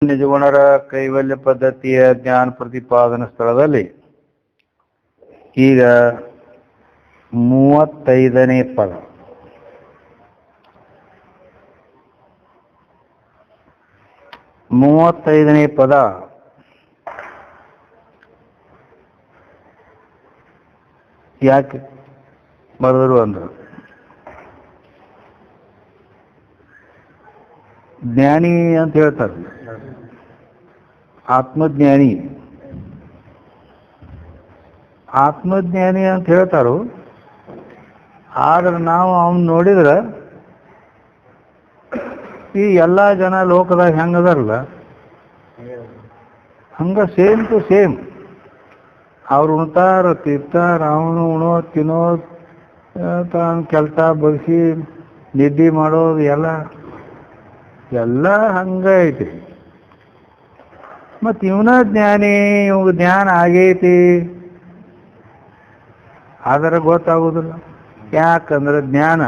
ನಿಜಗುಣರ ಕೈವಲ್ಯ ಪದ್ಧತಿಯ ಜ್ಞಾನ ಪ್ರತಿಪಾದನಾ ಸ್ಥಳದಲ್ಲಿ ಈಗ 35ನೇ ಪದ. ಪದ ಯಾಕೆ ಬರೆದರು ಅಂದ್ರು, ಜ್ಞಾನಿ ಅಂತ ಹೇಳ್ತಾರೆ, ಆತ್ಮಜ್ಞಾನಿ ಅಂತ ಹೇಳ್ತಾರೋ. ಆದ್ರೆ ನಾವು ಅವನ್ ನೋಡಿದ್ರೆ ಈ ಎಲ್ಲ ಜನ ಲೋಕದಾಗ ಹೆಂಗದಾರಲ್ಲ ಹಂಗ ಸೇಮ್ ಟು ಸೇಮ್. ಅವ್ರು ಉಣ್ತಾರ ತಿಂತಾರ, ಅವನು ಉಣೋದು ತಿನ್ನೋದು, ತಾನು ಕೆಲಸ ಬಗ್ಸಿ ನಿದ್ದೆ ಮಾಡೋದು ಎಲ್ಲ ಹಂಗ ಐತಿ. ಮತ್ತು ಇವನ ಜ್ಞಾನಿ, ಇವಾಗ ಜ್ಞಾನ ಆಗೈತಿ ಆದರೆ ಗೊತ್ತಾಗೋದಿಲ್ಲ. ಯಾಕಂದ್ರೆ ಜ್ಞಾನ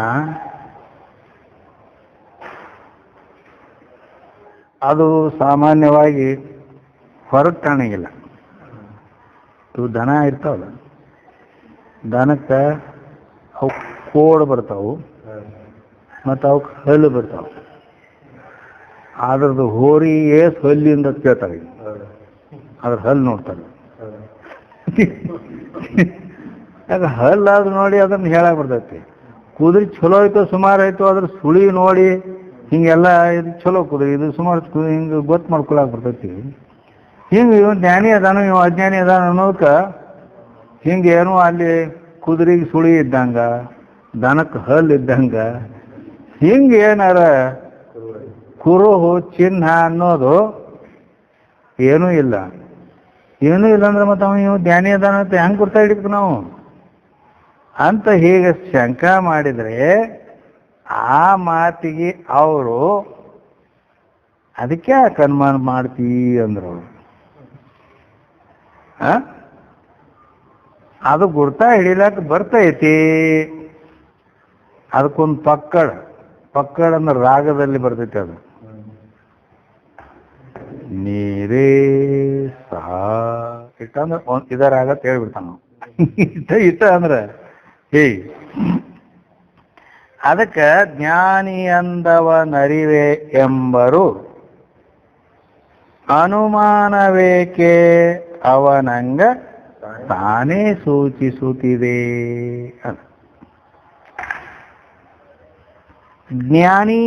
ಅದು ಸಾಮಾನ್ಯವಾಗಿ ಹೊರಗೆ ಕಾಣಂಗಿಲ್ಲ. ಇವು ದನ ಇರ್ತಾವಲ್ಲ, ದನಕ್ಕೆ ಅವು ಕೋಡ್ ಬರ್ತಾವು ಮತ್ತು ಅವಕ್ಕೆ ಹಲ್ಲು ಬರ್ತಾವೆ. ಅದ್ರದ್ದು ಹೋರಿ ಏಸ್ ಹಲ್ಲಿಂದ ಕೇಳ್ತಾರೆ, ಅದ್ರ ಹಲ್ಲು ನೋಡ್ತಾರೆ. ಯಾಕೆ ಹಲ್ಲಾದ್ರು ನೋಡಿ ಅದನ್ನು ಹೇಳಕ್ಕೆ ಬರ್ತೈತಿ. ಕುದುರೆ ಚಲೋ ಆಯ್ತು ಸುಮಾರು ಆಯಿತು, ಅದ್ರ ಸುಳಿ ನೋಡಿ ಹಿಂಗೆಲ್ಲ ಇದು ಚಲೋ ಕುದುರೆ, ಇದು ಸುಮಾರು ಹಿಂಗೆ ಗೊತ್ತು ಮಾಡ್ಕೊಳಕ್ಕೆ ಬರ್ತೈತಿ. ಹಿಂಗೆ ಇವ ಜ್ಞಾನಿ ಅದಾನು ಇವ ಅಜ್ಞಾನಿ ಅದಾನ ಅನ್ನೋದಕ್ಕೆ ಹಿಂಗೆ ಏನೋ ಅಲ್ಲಿ ಕುದುರೆಗೆ ಸುಳಿ ಇದ್ದಂಗ, ದನಕ್ಕೆ ಹಲ್ಲು ಇದ್ದಂಗ, ಹಿಂಗೆ ಏನಾರ ಕುರುಹು ಚಿಹ್ನ ಅನ್ನೋದು ಏನೂ ಇಲ್ಲ ಅಂದ್ರೆ ಮತ್ತೆ ಅವನು ಇವು ಜ್ಞಾನಿ ಅದಾನ ಅಂತ ಹೆಂಗೆ ಗುರ್ತಾ ಹಿಡಿಬೇಕು ನಾವು ಅಂತ ಹೀಗೆ ಶಂಕ ಮಾಡಿದರೆ ಆ ಮಾತಿಗೆ ಅವರು ಅದಕ್ಕೆ ಅನುಮಾನ ಮಾಡ್ತೀ ಅಂದ್ರು. ಅದು ಗುರ್ತಾ ಹಿಡಿಲಕ್ಕೆ ಬರ್ತೈತಿ. ಅದಕ್ಕೊಂದು ಪಕ್ಕಡ ಅಂದ್ರೆ ರಾಗದಲ್ಲಿ ಬರ್ತೈತಿ. ಅದು ನೀರೇ ಸಹ ಇಟ್ಟಂದ್ರೆ ಇದರ ರಾಗ ಹೇಳ್ಬಿಡ್ತಾನ ಇಟ್ಟ ಅಂದ್ರೆ ಅದಕ್ಕೆ ಜ್ಞಾನಿ ಅಂದವನರಿವೆ ಎಂಬರು ಅನುಮಾನವೇಕೆ ಅವನಂಗ ತಾನೇ ಸೂಚಿಸುತ್ತಿದೆ. ಜ್ಞಾನಿ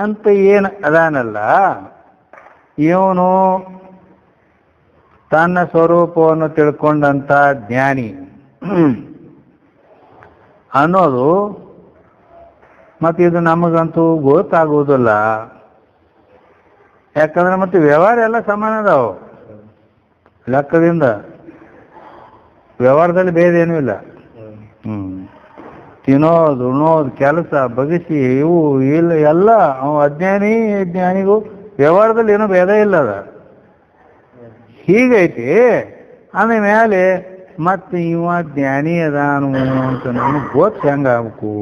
ಅಂತ ಏನು ಅದಾನಲ್ಲ, ಇವನು ತನ್ನ ಸ್ವರೂಪವನ್ನು ತಿಳ್ಕೊಂಡಂತ ಜ್ಞಾನಿ ಅನ್ನೋದು ಮತ್ತೆ ಇದು ನಮಗಂತೂ ಗೊತ್ತಾಗುವುದಿಲ್ಲ. ಯಾಕಂದ್ರೆ ಮತ್ತೆ ವ್ಯವಹಾರ ಎಲ್ಲ ಸಮಾನ ಅದಾವ. ಲೆಕ್ಕದಿಂದ ವ್ಯವಹಾರದಲ್ಲಿ ಭೇದ ಏನೂ ಇಲ್ಲ. ತಿನ್ನೋದು ಉಣ್ಣೋದು ಕೆಲಸ ಬಗಿಸಿ ಇವು ಇಲ್ಲ ಎಲ್ಲ ಜ್ಞಾನಿಗೂ ವ್ಯವಹಾರದಲ್ಲಿ ಏನೂ ಭೇದ ಇಲ್ಲ. ಅದ ಹೀಗೈತಿ. ಆಮೇಲೆ ಮತ್ತೆ ಇವ ಜ್ಞಾನಿ ಅದಾನು ಅಂತ ನಮಗೆ ಗೊತ್ತು ಹೆಂಗಾಗಬೇಕು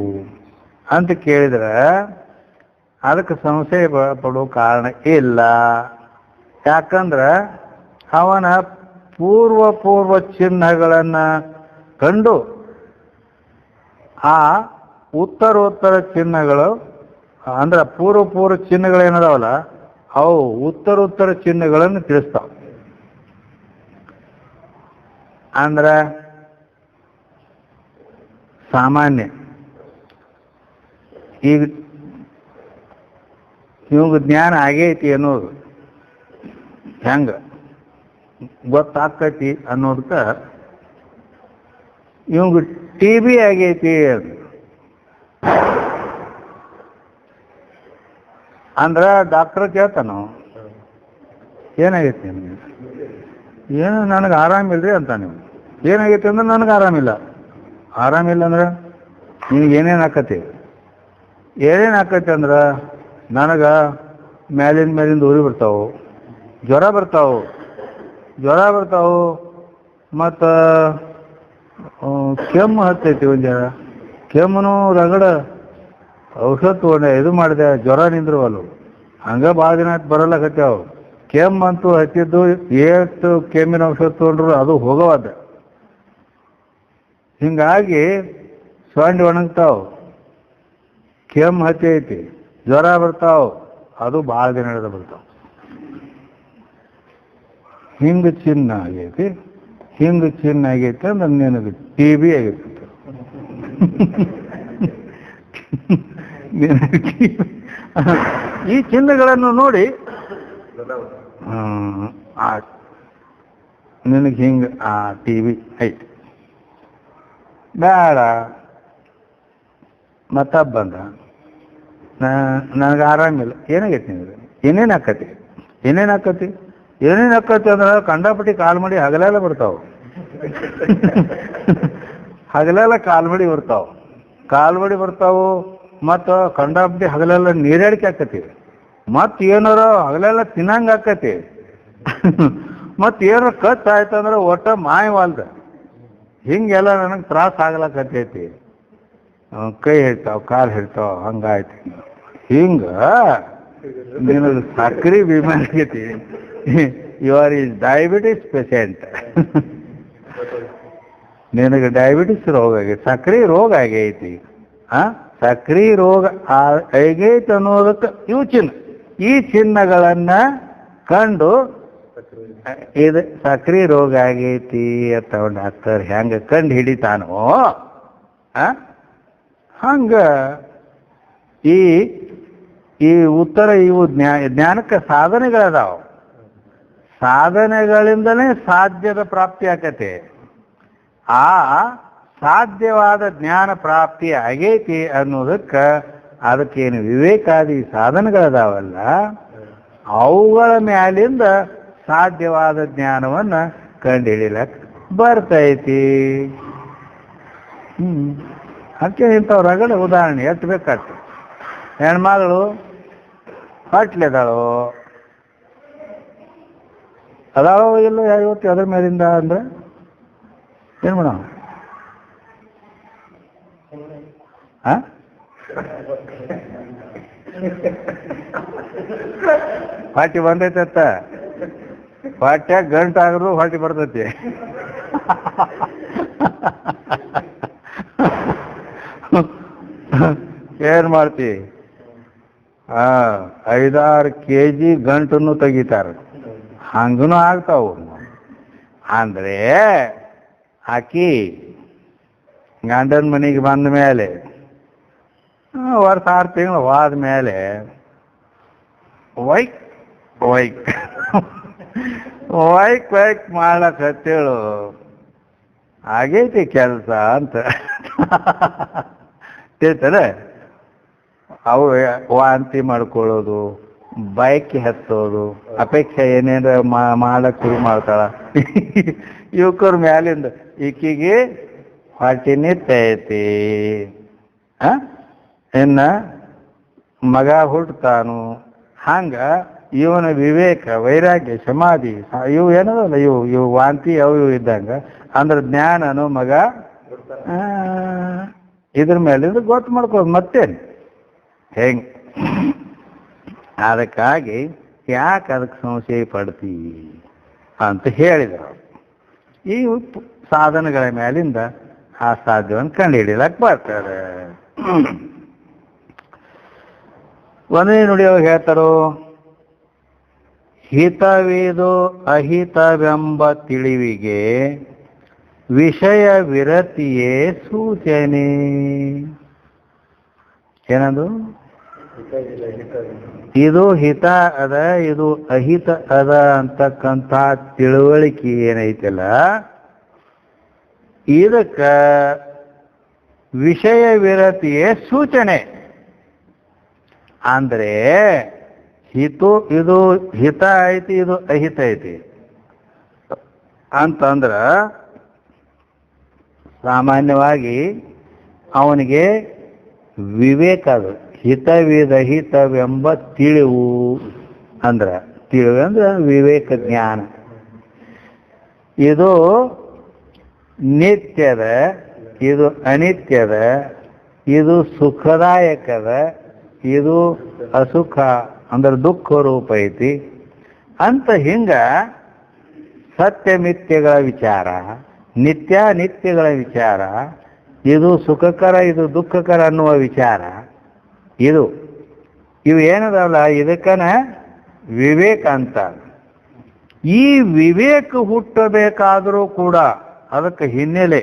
ಅಂತ ಕೇಳಿದ್ರೆ ಅದಕ್ಕೆ ಸಂಶಯ ಪಡೋ ಕಾರಣ ಇಲ್ಲ. ಯಾಕಂದ್ರೆ ಅವನ ಪೂರ್ವ ಚಿಹ್ನೆಗಳನ್ನು ಕಂಡು ಆ ಉತ್ತರೋತ್ತರ ಚಿಹ್ನೆಗಳು ಅಂದ್ರೆ ಪೂರ್ವ ಚಿಹ್ನೆಗಳೇನದಾವಲ್ಲ ಅವು ಉತ್ತರೋತ್ತರ ಚಿಹ್ನೆಗಳನ್ನು ತಿಳಿಸ್ತಾವ. ಅಂದ್ರೆ ಸಾಮಾನ್ಯ ಈಗ ಇವಾಗ ಜ್ಞಾನ ಆಗೈತಿ ಅನ್ನೋದು ಹೆಂಗ ಗೊತ್ತಾಕತಿ ಅನ್ನೋದಕ್ಕೆ ಇವಾಗ TB ಆಗೈತಿ ಅಂದ್ರೆ ಡಾಕ್ಟರ್ ಕೇಳ್ತಾನು, ಏನಾಗೈತಿ ನಿಮಗೆ? ಏನು ನನಗೆ ಆರಾಮಿಲ್ರಿ ಅಂತ. ನೀವು ಏನಾಗೈತಿ ಅಂದ್ರೆ ನನಗೆ ಆರಾಮಿಲ್ಲ ಅಂದ್ರೆ ನಿನಗೆ ಏನೇನು ಆಕತಿ ಅಂದ್ರೆ ನನಗೆ ಮೇಲಿಂದ ಉರಿ ಬರ್ತಾವೆ, ಜ್ವರ ಬರ್ತಾವು ಮತ್ತು ಕೆಮ್ಮು ಹತ್ತೈತಿ. ಒಂದು ಜರ ಕೆಮ್ಮು ರಗಡ ಔಷಧ ತೊಗೊಂಡೆ, ಇದು ಮಾಡಿದೆ, ಜ್ವರ ನಿಂದ್ರವಲ್ಲು. ಹಂಗೆ ಭಾಳ ದಿನ ಆಯ್ತು ಬರಲ್ಲಕತ್ಯಾವ. ಕೆಮ್ಮಂತೂ ಹಚ್ಚಿದ್ದು ಎಷ್ಟು ಕೆಮ್ಮಿನ ಔಷಧ ತೊಗೊಂಡ್ರು ಅದು ಹೋಗವದ. ಹಿಂಗಾಗಿ ಸೊಂಡಿ ಒಣಗ್ತಾವ, ಕೆಮ್ಮು ಹಚ್ಚೈತಿ, ಜ್ವರ ಬರ್ತಾವ, ಅದು ಭಾಳ ದಿನ ಹಿಡಿದು ಬರ್ತಾವ. ಹಿಂಗೆ ಚಿನ್ನ ಆಗೈತಿ, ಹಿಂಗೆ ಚಿನ್ನ ಆಗೈತಿ ಅಂದ್ರೆ ನಿನಗೆ TB ಆಗೈತಿ. ಈ ಚಿಹ್ನೆಗಳನ್ನು ನೋಡಿ ನಿನಗೆ ಹಿಂಗೆ TB ಐತಿ, ಬೇಡ ಮತ್ತ ಬಂದ ನನಗೆ ಆರಾಮಿಲ್ಲ, ಏನಾಗೈತಿ ನಿನಗೆ, ಏನೇನು ಆಕತಿ ಅಂದ್ರೆ ಕಂಡಾಪಟ್ಟಿ ಕಾಲು ಮಡಿ ಹಗಲೆಲ್ಲ ಬರ್ತಾವ. ಹಗಲೆಲ್ಲ ಕಾಲ್ಮಡಿ ಬರ್ತಾವು, ಮತ್ತು ಕಂಡಾಪಟ್ಟಿ ಹಗಲೆಲ್ಲ ನೀರಾಡಿಕೆ ಆಕತಿ, ಮತ್ತು ಏನಾರ ಹಗಲೆಲ್ಲ ತಿನ್ನಂಗೆ ಆಕತಿ, ಮತ್ತು ಏನಾರ ಕಚ್ ಆಯ್ತಂದ್ರೆ ಒಟ್ಟ ಮಾಯವಾಲ್ದ. ಹಿಂಗೆಲ್ಲ ನನಗೆ ತ್ರಾಸ ಆಗ್ಲಕತ್ತೈತಿ, ಕೈ ಹಿಡ್ತಾವ, ಕಾಲು ಹಿಡ್ತಾವ, ಹಂಗಾಯ್ತು. ಹಿಂಗೆ ನಿನಗೆ ಸಕ್ರೆ ಬಿಮಾರಿ ಆಗೈತಿ, you are is diabetes patient. ನಿನಗೆ ಡಯಾಬಿಟಿಸ್ ರೋಗ ಆಗೈತಿ, ಸಕ್ರೆ ರೋಗ ಆಗೈತಿ. ಸಕ್ರೆ ರೋಗ ಆಗೈತಿ ಅನ್ನೋದಕ್ಕೆ ಈ ಚಿಹ್ನೆಗಳನ್ನು ಕಂಡು ಇದು ಸಕ್ರೆ ರೋಗ ಆಗೈತಿ ಅಂತ ಡಾಕ್ಟರ್ ಹೆಂಗೆ ಕಂಡು ಹಿಡಿತಾನೋ ಹಂಗೆ ಈ ಉತ್ತರ ಇವು ಜ್ಞಾನಕ್ಕೆ ಸಾಧನೆಗಳದಾವ. ಸಾಧನೆಗಳಿಂದಲೇ ಸಾಧ್ಯದ ಪ್ರಾಪ್ತಿ ಆಕತೆ. ಆ ಸಾಧ್ಯವಾದ ಜ್ಞಾನ ಪ್ರಾಪ್ತಿ ಆಗೈತಿ ಅನ್ನೋದಕ್ಕೆ ಅದಕ್ಕೇನು ವಿವೇಕಾದಿ ಸಾಧನೆಗಳದಾವಲ್ಲ, ಅವುಗಳ ಮ್ಯಾಲಿಂದ ಸಾಧ್ಯವಾದ ಜ್ಞಾನವನ್ನು ಕಂಡುಹಿಡಿಯಲಕ್ಕೆ ಬರ್ತೈತಿ. ಅದಕ್ಕೆ ಇಂಥವು ರಗಡ ಉದಾಹರಣೆ ಎಷ್ಟು ಬೇಕಾಗ್ತದೆ. ಹೆಣ್ಮಗಳು ಹೊಟ್ಲೆದಾಳು, ಅದಾಳೋ ಇಲ್ಲೋ ಇವತ್ತು ಅದ್ರ ಮೇಲಿಂದ ಅಂದ್ರೆ ಏನು ಮಾಡೋಣ? ಹೊಟ್ಟಿ ಬಂದೈತತ್ತ, ಹೊಟ್ಯಾಗ ಗಂಟು ಆದ್ರೂ ಹೊಟ್ಟಿ ಬರ್ತೈತಿ. ಏನ್ ಮಾಡ್ತಿ? 5-6 kg ಗಂಟನ್ನು ತೆಗಿತಾರ, ಹಂಗೂ ಆಗ್ತಾವು. ಅಂದ್ರೆ ಆಕಿ ಗಂಡನ ಮನೆಗೆ ಬಂದ ಮೇಲೆ ವರ್ಷ 6 ತಿಂಗಳು ಹೋದ ಮೇಲೆ ವೈಕ್ ಮಾಡ್ಲಕ್ ಹತ್ತೇಳು ಆಗೈತಿ ಕೆಲಸ ಅಂತ ತಿಳ್ತಾರೆ. ಅವು ವಾಂತಿ ಮಾಡ್ಕೊಳ್ಳೋದು, ಬೈಕ್ ಹತ್ತೋದು, ಅಪೇಕ್ಷೆ ಏನೇನ ಮಾಡಕ್ ಶುರು ಮಾಡ್ತಾಳ. ಯುವಕರ ಮ್ಯಾಲಿಂದ ಈಕಿಗೆ ಹೊಟ್ಟಿ ನಿತ್ತೈತಿ, ಇನ್ನ ಮಗ ಹುಟ್ಟತಾನು. ಹಂಗ ಇವನ ವಿವೇಕ, ವೈರಾಗ್ಯ, ಸಮಾಧಿ ಇವು ಏನದಲ್ಲ, ಇವು ವಾಂತಿ ಅವು ಇದ್ದಂಗ ಅಂದ್ರೆ ಜ್ಞಾನನು ಮಗ ಇದ್ರ ಮೇಲಿಂದ ಗೊತ್ತು ಮಾಡ್ಕೋದು ಮತ್ತೇನು ಹೆಂಗ್. ಅದಕ್ಕಾಗಿ ಯಾಕೆ ಅದಕ್ಕೆ ಸಂಶಯ ಪಡ್ತಿ ಅಂತ ಹೇಳಿದರು. ಈ ಸಾಧನಗಳ ಮೇಲಿಂದ ಆ ಸಾಧ್ಯವನ್ನು ಕಂಡುಹಿಡಿಯಲಕ್ಕೆ ಬರ್ತಾರೆ. ಒಂದೇ ನುಡಿಯವಾಗ ಹೇಳ್ತಾರೋ, ಹಿತವೇದೋ ಅಹಿತವೆಂಬ ತಿಳಿವಿಗೆ ವಿಷಯ ವಿರತಿಯೇ ಸೂಚನೆ. ಏನದು? ಇದು ಹಿತ ಅದ, ಇದು ಅಹಿತ ಅದ ಅಂತಕ್ಕಂಥ ತಿಳುವಳಿಕೆ ಏನೈತಲ್ಲ, ಇದಕ್ಕ ವಿಷಯ ವಿರತಿಯೇ ಸೂಚನೆ. ಅಂದ್ರೆ ಇದು ಹಿತ ಐತಿ, ಇದು ಅಹಿತ ಐತಿ ಅಂತಂದ್ರ ಸಾಮಾನ್ಯವಾಗಿ ಅವನಿಗೆ ವಿವೇಕ, ಅದು ಹಿತವಿದಹಿತವೆಂಬ ತಿಳಿವು ಅಂದ್ರೆ ವಿವೇಕ ಜ್ಞಾನ. ಇದು ನಿತ್ಯದ, ಇದು ಅನಿತ್ಯದ, ಇದು ಸುಖದಾಯಕದ, ಇದು ಅಸುಖ ಅಂದ್ರೆ ದುಃಖ ರೂಪ ಐತಿ ಅಂತ ಹಿಂಗ ಸತ್ಯ ಮಿಥ್ಯಗಳ ವಿಚಾರ, ನಿತ್ಯಾನಿತ್ಯಗಳ ವಿಚಾರ, ಇದು ಸುಖಕರ ಇದು ದುಃಖಕರ ಅನ್ನುವ ವಿಚಾರ, ಇವು ಏನದಲ್ಲ ಇದಕ್ಕನ ವಿವೇಕ ಅಂತ. ಈ ವಿವೇಕ ಹುಟ್ಟಬೇಕಾದರೂ ಕೂಡ ಅದಕ್ಕೆ ಹಿನ್ನೆಲೆ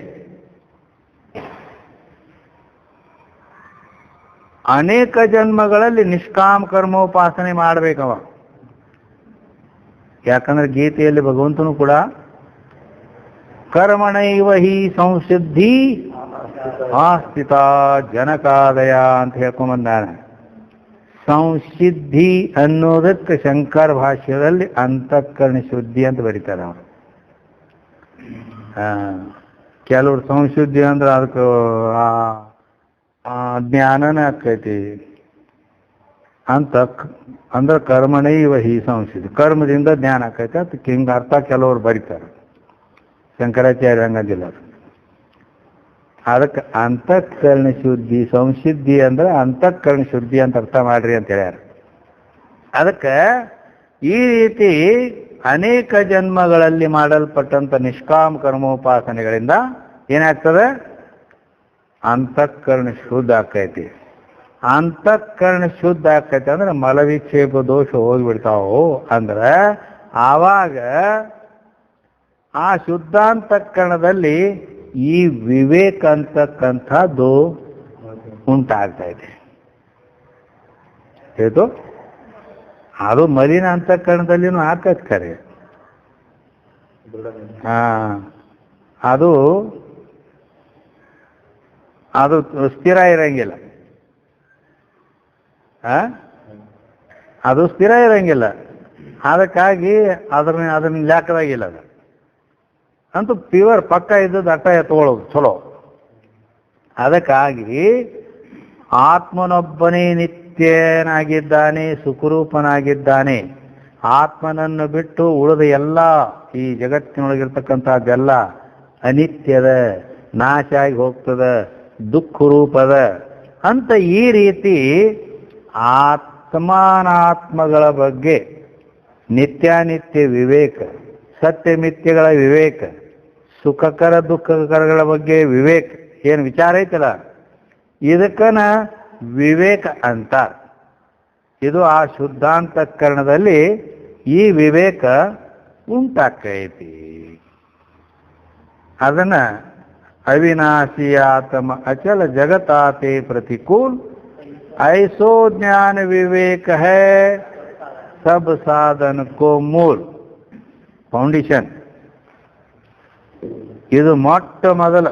ಅನೇಕ ಜನ್ಮಗಳಲ್ಲಿ ನಿಷ್ಕಾಮ ಕರ್ಮೋಪಾಸನೆ ಮಾಡಬೇಕವ. ಯಾಕಂದ್ರೆ ಗೀತೆಯಲ್ಲಿ ಭಗವಂತನು ಕೂಡ ಕರ್ಮಣೈವ ಹಿ ಸಂಸಿದ್ಧಿ ಆಸ್ಥಿತ ಜನಕಾದಯ ಅಂತ ಹೇಳ್ಕೊಂಬಂದಾನೆ. ಸಂಸಿದ್ಧಿ ಅನ್ನೋದಕ್ಕೆ ಶಂಕರ ಭಾಷ್ಯದಲ್ಲಿ ಅಂತಃಕರಣ ಶುದ್ಧಿ ಅಂತ ಬರೀತಾರೆ ಅವರು. ಕೆಲವ್ರು ಸಂಶುದ್ಧಿ ಅಂದ್ರೆ ಅದಕ್ಕೆ ಜ್ಞಾನನೇ ಆಕೈತಿ ಅಂತ ಅಂದ್ರೆ ಕರ್ಮಣೈವ ಹಿ ಸಂಸಿದ್ಧಿ, ಕರ್ಮದಿಂದ ಜ್ಞಾನ ಆಕೈತಿ ಅದಕ್ಕೆ ಹಿಂಗೆ ಅರ್ಥ ಕೆಲವರು ಬರೀತಾರೆ. ಶಂಕರಾಚಾರ್ಯ ಹಂಗಂದಿಲ್ಲ. ಅದಕ್ಕೆ ಅಂತಃಕರಣ ಶುದ್ಧಿ, ಸಂಸಿದ್ಧಿ ಅಂದ್ರೆ ಅಂತಃಕರಣ ಶುದ್ಧಿ ಅಂತ ಅರ್ಥ ಮಾಡ್ರಿ ಅಂತ ಹೇಳ್ಯಾರ. ಅದಕ್ಕೆ ಈ ರೀತಿ ಅನೇಕ ಜನ್ಮಗಳಲ್ಲಿ ಮಾಡಲ್ಪಟ್ಟಂಥ ನಿಷ್ಕಾಮ ಕರ್ಮೋಪಾಸನೆಗಳಿಂದ ಏನಾಗ್ತದೆ? ಅಂತಃಕರಣ ಶುದ್ಧ ಆಕೈತಿ. ಅಂತಃಕರಣ ಶುದ್ಧ ಆಕೈತಿ ಅಂದ್ರೆ ಮಲವಿಕ್ಷೇಪ ದೋಷ ಹೋಗಿಬಿಡ್ತಾವು. ಅಂದ್ರೆ ಆವಾಗ ಆ ಶುದ್ಧಾಂತಃಕರಣದಲ್ಲಿ ಈ ವಿವೇಕ ಅಂತಕ್ಕಂಥದ್ದು ಉಂಟಾಗ್ತಾ ಇದೆ. ಇದು ಅದು ಮಲಿನ ಅಂತಃಕರಣದಲ್ಲಿನೂ ಆಕೈತೆ ಖರೆ. ಅದು ಅದು ಸ್ಥಿರ ಇರಂಗಿಲ್ಲ. ಅದು ಸ್ಥಿರ ಇರಂಗಿಲ್ಲ. ಅದಕ್ಕಾಗಿ ಅದನ್ನ ಲೆಕ್ಕದಾಗಿಲ್ಲ. ಅದು ಅಂತೂ ಪ್ಯೂರ್ ಪಕ್ಕ ಇದ್ದದ್ದು ಅಟ್ಟ ಎತ್ಕೊಳ್ಳೋದು ಚಲೋ. ಅದಕ್ಕಾಗಿ ಆತ್ಮನೊಬ್ಬನೇ ನಿತ್ಯನಾಗಿದ್ದಾನೆ, ಸುಖರೂಪನಾಗಿದ್ದಾನೆ. ಆತ್ಮನನ್ನು ಬಿಟ್ಟು ಉಳಿದ ಎಲ್ಲ ಈ ಜಗತ್ತಿನೊಳಗಿರ್ತಕ್ಕಂಥದ್ದೆಲ್ಲ ಅನಿತ್ಯದ, ನಾಶ ಆಗಿ ಹೋಗ್ತದ, ದುಃಖ ರೂಪದ ಅಂತ ಈ ರೀತಿ ಆತ್ಮಾನಾತ್ಮಗಳ ಬಗ್ಗೆ ನಿತ್ಯಾನಿತ್ಯ ವಿವೇಕ, ಸತ್ಯ ಮಿಥ್ಯಗಳ ವಿವೇಕ, ಸುಖಕರ ದುಃಖಕರಗಳ ಬಗ್ಗೆ ವಿವೇಕ ಏನು ವಿಚಾರ ಐತಲ್ಲ, ಇದಕ್ಕನ ವಿವೇಕ ಅಂತ. ಇದು ಆ ಶುದ್ಧಾಂತಃಕರಣದಲ್ಲಿ ಈ ವಿವೇಕ ಉಂಟಾಕೈತಿ. ಅದನ್ನ अविनाशी आत्म अचल जगताते प्रतिकूल ऐसो ज्ञान विवेक है सब साधन को मूल ಫೌಂಡೇಶನ್. ಇದು ಮೊಟ್ಟ ಮೊದಲ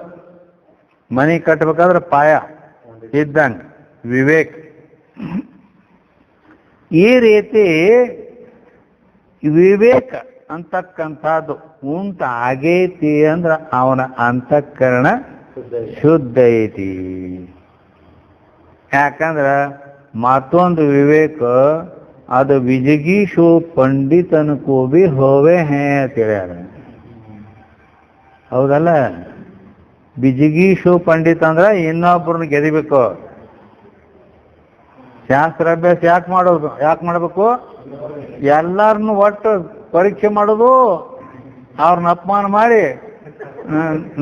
ಮನೆ ಕಟ್ಟಬೇಕಾದ್ರೆ ಪಾಯ ಇದ್ದಂಗೆ ವಿವೇಕ. ಈ ರೀತಿ ವಿವೇಕ ಅಂತಕ್ಕಂಥದ್ದು ಉಂಟಾಗೈತಿ ಅಂದ್ರೆ ಅವನ ಅಂತಃಕರಣ ಶುದ್ಧ ಐತಿ. ಯಾಕಂದ್ರೆ ಮತ್ತೊಂದು ವಿವೇಕ ಅದು ವಿಜಗೀಶು ಪಂಡಿತನ ಕೋಬಿ ಹೋವೆ ಹೇ ಅಂತ ಹೇಳ್ಯಾರ. ಹೌದಲ್ಲ? ಬಿಜಗೀಶು ಪಂಡಿತ ಅಂದ್ರೆ ಇನ್ನೊಬ್ಬರನ್ನ ಗೆದಿಬೇಕು. ಶಾಸ್ತ್ರಾಭ್ಯಾಸ ಯಾಕೆ ಮಾಡಬೇಕು? ಎಲ್ಲಾರನ್ನು ಒಟ್ಟು ಪರೀಕ್ಷೆ ಮಾಡೋದು, ಅವ್ರನ್ನ ಅಪಮಾನ ಮಾಡಿ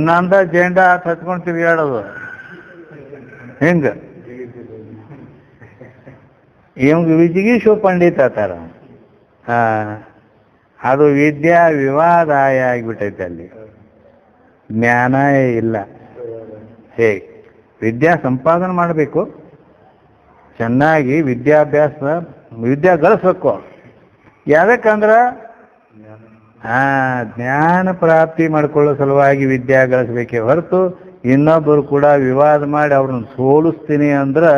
ನಂದ ಜೆಂಡಾ ಹಚ್ಕೊಂಡು ತಿರುಗಾಡೋದು. ಹಿಂಗ ಇವಂಗ ವಿಜಿಗೀಶು ಪಂಡಿತ ಅಂತಾರ. ಅದು ವಿದ್ಯಾ ವಿವಾದಾಯ ಆಗಿಬಿಟ್ಟೈತೆ. ಅಲ್ಲಿ ಜ್ಞಾನ ಇಲ್ಲ. ಹೇಗೆ ವಿದ್ಯಾ ಸಂಪಾದನೆ ಮಾಡಬೇಕು, ಚೆನ್ನಾಗಿ ವಿದ್ಯಾ ಗಳಿಸ್ಬೇಕು. ಯಾಕಂದ್ರೆ ಜ್ಞಾನ ಪ್ರಾಪ್ತಿ ಮಾಡ್ಕೊಳ್ಳೋ ಸಲುವಾಗಿ ವಿದ್ಯಾ ಗಳಿಸ್ಬೇಕೇ ಹೊರತು ಇನ್ನೊಬ್ಬರು ಕೂಡ ವಿವಾದ ಮಾಡಿ ಅವ್ರನ್ನ ಸೋಲಿಸ್ತೀನಿ ಅಂದ್ರೆ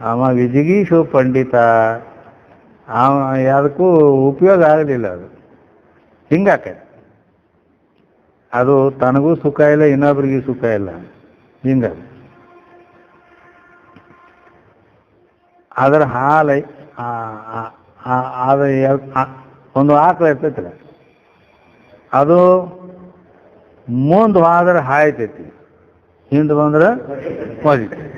ಅವ ವಿಜಿಗೀಶು ಪಂಡಿತ, ಅವ ಯಾವುದಕ್ಕೂ ಉಪಯೋಗ ಆಗಲಿಲ್ಲ. ಅದು ಹಿಂಗಾಕೈತೆ. ಅದು ತನಗೂ ಸುಖ ಇಲ್ಲ, ಇನ್ನೊಬ್ರಿಗೂ ಸುಖ ಇಲ್ಲ. ಹಿಂಗ ಅದರ ಹಾಲು ಒಂದು ಆಕಳ ಇರ್ತೈತಿಲ್ಲ, ಅದು ಮುಂದೆ ಹೋದ್ರೆ ಹಾಯ್ತೈತಿ, ಹಿಂದೆ ಬಂದ್ರೆ ಒದಿತೈತಿ.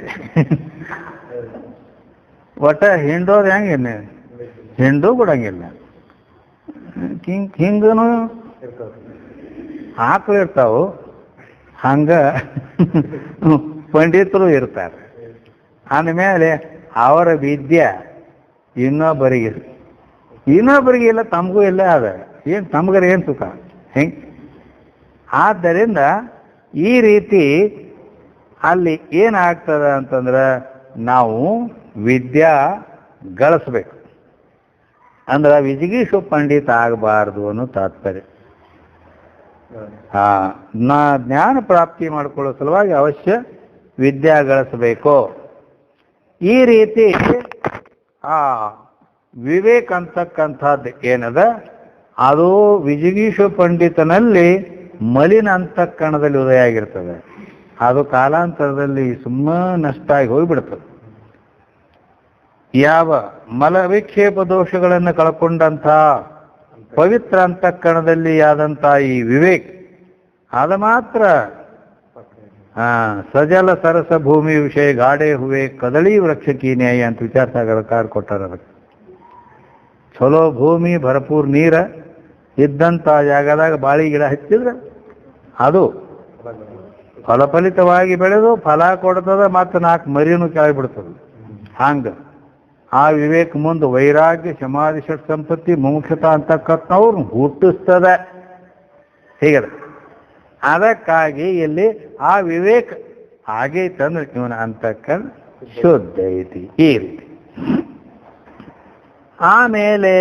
ಒಟ್ಟ ಹಿಂಡೋದು ಹೆಂಗೇನೆ ಹಿಂಡು ಬಿಡಂಗಿಲ್ಲ. ಹಿಂಗನು ಆಕಳು ಇರ್ತಾವು, ಹಂಗ ಪಂಡಿತರು ಇರ್ತಾರೆ. ಅಂದಮೇಲೆ ಅವರ ವಿದ್ಯೆ ಇನ್ನೊಬ್ಬರಿಗೆ ಇಲ್ಲ, ತಮಗೂ ಇಲ್ಲ. ಅದ ಏನು ತಮಗರ ಏನು ಸುಖ ಹೆಂಗೆ? ಆದ್ದರಿಂದ ಈ ರೀತಿ ಅಲ್ಲಿ ಏನಾಗ್ತದ ಅಂತಂದ್ರೆ ನಾವು ವಿದ್ಯಾ ಗಳಿಸ್ಬೇಕು. ಅಂದ್ರೆ ವಿಜಿಗೀಷು ಪಂಡಿತ ಆಗಬಾರ್ದು ಅನ್ನೋ ತಾತ್ಪರ್ಯ. ಜ್ಞಾನ ಪ್ರಾಪ್ತಿ ಮಾಡಿಕೊಳ್ಳೋ ಸಲುವಾಗಿ ಅವಶ್ಯ ವಿದ್ಯಾ ಗಳಿಸಬೇಕು. ಈ ರೀತಿ ವಿವೇಕ ಅಂತಕ್ಕಂಥದ್ದು ಏನದ, ಅದು ವಿಜಿಗೀಷು ಪಂಡಿತನಲ್ಲಿ ಮಲಿನ ಅಂತಃಕರಣದಲ್ಲಿ ಉದಯ ಆಗಿರ್ತದೆ. ಅದು ಕಾಲಾಂತರದಲ್ಲಿ ಸುಮ್ಮನೆ ನಷ್ಟ ಆಗಿ ಹೋಗಿಬಿಡ್ತದೆ. ಯಾವ ಮಲವಿಕ್ಷೇಪ ದೋಷಗಳನ್ನು ಕಳ್ಕೊಂಡಂಥ ಪವಿತ್ರ ಅಂತಃಕರಣದಲ್ಲಿ ಆದಂಥ ಈ ವಿವೇಕ ಅದು ಮಾತ್ರ ಸಜಲ ಸರಸ ಭೂಮಿ ವಿಷಯ ಗಾಡೆ ಹುವೆ ಕದಳಿ ವೃಕ್ಷಕಿ ನ್ಯಾಯ ಅಂತ ವಿಚಾರ ಸಾಗರಕಾರ ಕೊಟ್ಟಾರ. ಅದಕ್ಕೆ ಚಲೋ ಭೂಮಿ ಭರಪೂರ್ ನೀರ ಇದ್ದಂಥ ಜಾಗದಾಗ ಬಾಳಿ ಗಿಡ ಹಚ್ಚಿದ್ರೆ ಅದು ಫಲಫಲಿತವಾಗಿ ಬೆಳೆದು ಫಲ ಕೊಡ್ತದ, ಮತ್ತು 4 ಮರಿನೂ ಕೆಳಗಿಬಿಡ್ತದೆ. ಹಂಗ ಆ ವಿವೇಕ ಮುಂದೆ ವೈರಾಗ್ಯ ಸಮಾಧಿ ಷಟ್ ಸಂಪತ್ತಿ ಮುಮುಕ್ಷತಾ ಅಂತಕ್ಕಂಥವ್ರು ಹುಟ್ಟಿಸ್ತದೆ. ಹೀಗದ. ಅದಕ್ಕಾಗಿ ಇಲ್ಲಿ ಆ ವಿವೇಕ ಆಗೈತಂದ್ರೆ ಇವನ ಅಂತಕ್ಕಂಥ ಶುದ್ಧ ಐತಿ. ಈ ರೀತಿ ಆಮೇಲೆ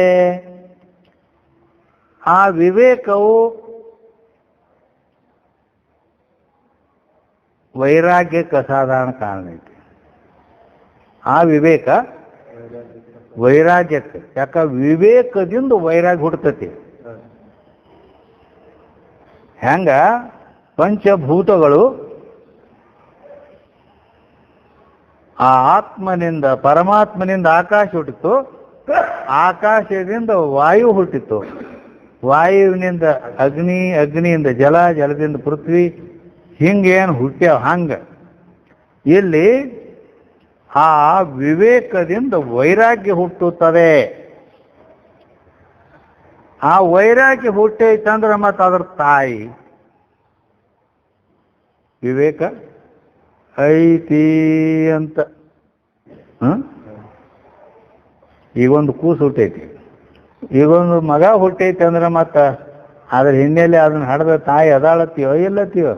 ಆ ವಿವೇಕವು ವೈರಾಗ್ಯಕ್ಕೆ ಅಸಾಧಾರಣ ಕಾರಣ ಐತಿ. ಆ ವಿವೇಕ ವೈರಾಗ್ಯಕ್ಕೆ, ಯಾಕ ವಿವೇಕದಿಂದ ವೈರಾಗ್ಯ ಹುಡ್ತತಿ. ಹೆಂಗ ಪಂಚಭೂತಗಳು ಆ ಆತ್ಮನಿಂದ ಪರಮಾತ್ಮನಿಂದ ಆಕಾಶ ಹುಟ್ಟಿತು, ಆಕಾಶದಿಂದ ವಾಯು ಹುಟ್ಟಿತು, ವಾಯುವಿನಿಂದ ಅಗ್ನಿ, ಅಗ್ನಿಯಿಂದ ಜಲ, ಜಲದಿಂದ ಪೃಥ್ವಿ, ಹಿಂಗೇನು ಹುಟ್ಟ್ಯಾವ. ಹಂಗ ಇಲ್ಲಿ ಆ ವಿವೇಕದಿಂದ ವೈರಾಗ್ಯ ಹುಟ್ಟುತ್ತದೆ. ಆ ವೈರಾಗ್ಯ ಹುಟ್ಟೈತಂದ್ರೆ ಮತ್ತು ಅದ್ರ ತಾಯಿ ವಿವೇಕ ಐತಿ ಅಂತ. ಈಗೊಂದು ಕೂಸು ಹುಟ್ಟೈತಿ, ಈಗೊಂದು ಮಗ ಹುಟ್ಟೈತಿ ಅಂದ್ರೆ ಮತ್ತು ಅದ್ರ ಹಿನ್ನೆಲೆ ಅದನ್ನ ಹಡ್ದ ತಾಯಿ ಅದಾಳತ್ತೀವೋ ಇಲ್ಲತ್ತೀವೋ?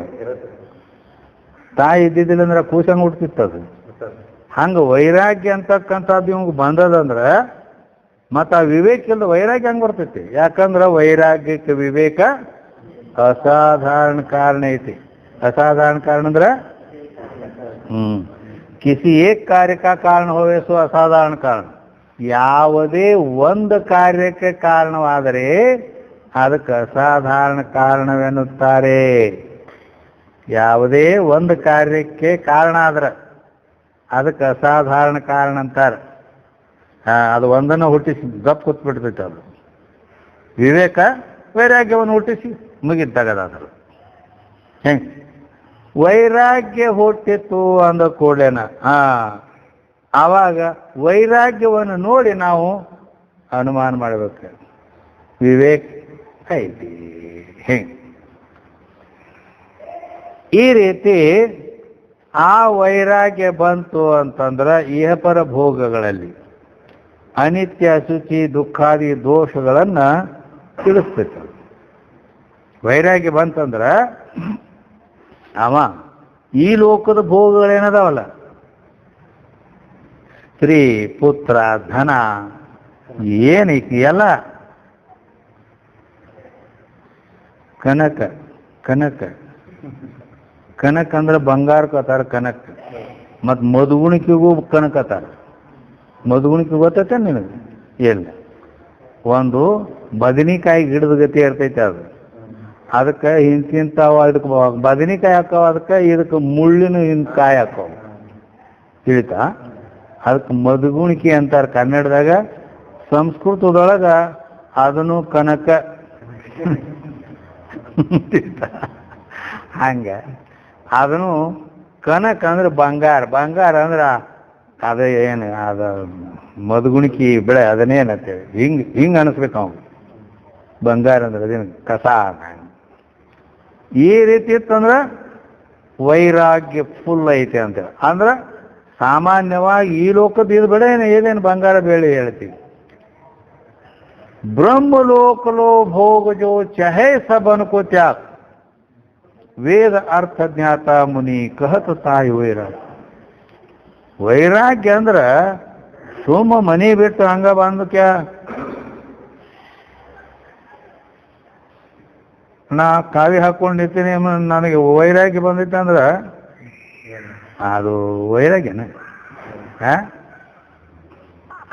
ತಾಯಿ ಇದ್ದಿದ್ದಿಲ್ಲ ಅಂದ್ರೆ ಕೂಸಂಗೆ ಹುಟ್ಟಿತ್ತದು. ಹಂಗೆ ವೈರಾಗ್ಯ ಅಂತಕ್ಕಂಥದ್ದು ಇವಂಗೆ ಬಂದದಂದ್ರೆ ಮತ್ತು ಆ ವಿವೇಕದಿಂದ ವೈರಾಗ್ಯ ಹಂಗೆ ಬರ್ತೈತಿ. ಯಾಕಂದ್ರೆ ವೈರಾಗ್ಯಕ್ಕೆ ವಿವೇಕ ಅಸಾಧಾರಣ ಕಾರಣ ಐತಿ. ಅಸಾಧಾರಣ ಕಾರಣ ಅಂದ್ರೆ ಕಿಸಿ ಏಕ ಕಾರ್ಯಕ ಕಾರಣ ಹೋವೆ ಸೋ ಅಸಾಧಾರಣ ಕಾರಣ. ಯಾವುದೇ ಒಂದು ಕಾರ್ಯಕ್ಕೆ ಕಾರಣವಾದರೆ ಅದಕ್ಕೆ ಅಸಾಧಾರಣ ಕಾರಣವೆನ್ನುತ್ತಾರೆ. ಯಾವುದೇ ಒಂದು ಕಾರ್ಯಕ್ಕೆ ಕಾರಣ ಆದ್ರೆ ಅದಕ್ಕೆ ಅಸಾಧಾರಣ ಕಾರಣ ಅಂತಾರೆ. ಅದು ಒಂದನ್ನು ಹುಟ್ಟಿಸಿ ಗಪ್ ಕೂತ್ಬಿಡ್ತೈತೆ. ಅದು ವಿವೇಕ ವೈರಾಗ್ಯವನ್ನು ಹುಟ್ಟಿಸಿ ಮುಗಿದ್ದಾಗದಾದ್ರು. ಹೆಂಗೆ ವೈರಾಗ್ಯ ಹುಟ್ಟಿತ್ತು ಅಂದ ಕೂಡಲೇನ ಆವಾಗ ವೈರಾಗ್ಯವನ್ನು ನೋಡಿ ನಾವು ಅನುಮಾನ ಮಾಡಬೇಕು, ವಿವೇಕ ಐತಿ. ಹೆಂಗೆ ಈ ರೀತಿ ಆ ವೈರಾಗ್ಯ ಬಂತು ಅಂತಂದ್ರೆ ಇಹಪರ ಭೋಗಗಳಲ್ಲಿ ಅನಿತ್ಯ, ಅಶುಚಿ, ದುಃಖಾದಿ ದೋಷಗಳನ್ನು ತಿಳಿಸ್ತೈತೆ. ವೈರಾಗ್ಯ ಬಂತಂದ್ರೆ ಅವ ಈ ಲೋಕದ ಭೋಗಗಳೇನದಾವಲ್ಲ, ಸ್ತ್ರೀ, ಪುತ್ರ, ಧನ, ಏನೈತಿ ಎಲ್ಲ ಕನಕ. ಕನಕ ಕನಕ ಅಂದ್ರೆ ಬಂಗಾರ ಕತಾರ ಕನಕ. ಮತ್ತು ಮಧುಗುಣಿಕೆಗೂ ಕನಕತಾರ. ಮಧುಗುಣಿಕೆ ಗೊತ್ತೈತೆ ನಿನಗೆ? ಇಲ್ಲ. ಒಂದು ಬದನಿಕಾಯಿ ಗಿಡದ ಗತಿ ಇರ್ತೈತೆ ಅದು. ಅದಕ್ಕೆ ಇಂತಿಂತಾವ, ಇದಕ್ಕೆ ಬದನಿಕಾಯಿ ಹಾಕವ, ಅದಕ್ಕೆ ಇದಕ್ಕೆ ಮುಳ್ಳಿನ ಕಾಯಿ ಹಾಕವು, ತಿಳಿತಾ? ಅದಕ್ಕೆ ಮಧುಗುಣಿಕೆ ಅಂತಾರೆ ಕನ್ನಡದಾಗ. ಸಂಸ್ಕೃತದೊಳಗೆ ಅದನ್ನು ಕನಕ ಹಂಗೆ ಅದನ್ನು ಕನಕ ಅಂದ್ರೆ ಬಂಗಾರ. ಬಂಗಾರ ಅಂದ್ರೆ ಅದ ಏನು ಅದ ಮಧುಗುಣಿಕಿ ಬೆಳೆ ಅದನ್ನೇನಂತೇಳಿ ಹಿಂಗೆ ಅನಿಸ್ಬೇಕು ಅವ್ನು. ಬಂಗಾರ ಅಂದ್ರೆ ಅದೇನು ಕಸ. ಈ ರೀತಿ ಇತ್ತಂದ್ರೆ ವೈರಾಗ್ಯ ಫುಲ್ ಐತೆ ಅಂತೇಳಿ. ಅಂದ್ರೆ ಸಾಮಾನ್ಯವಾಗಿ ಈ ಲೋಕದ ಇದು ಬೇಡ, ಏನೇನು ಬಂಗಾರ ಬೆಳ್ಳಿ ಹೇಳ್ತೀವಿ. ಬ್ರಹ್ಮಲೋಕಲೋ ಭೋಗ ಜೋ ಚಹೆ ಸಬನ್ ಕೋ ತ್ಯಾಗ, ವೇದ ಅರ್ಥ ಜ್ಞಾತ ಮುನಿ ಕಹತ ತಾಯಿ ವೈರಾಗ್ಯ. ವೈರಾಗ್ಯ ಅಂದ್ರೆ ಸುಮ್ಮ ಮನಿ ಬಿಟ್ಟು ಹಂಗ ಬಂದು ನಾ ಕಾವಿ ಹಾಕೊಂಡಿರ್ತೀನಿ ನನಗೆ ವೈರಾಗ್ಯ ಬಂದೈತೆ ಅಂದ್ರೆ ಅದು ವೈರಾಗ್ಯನ?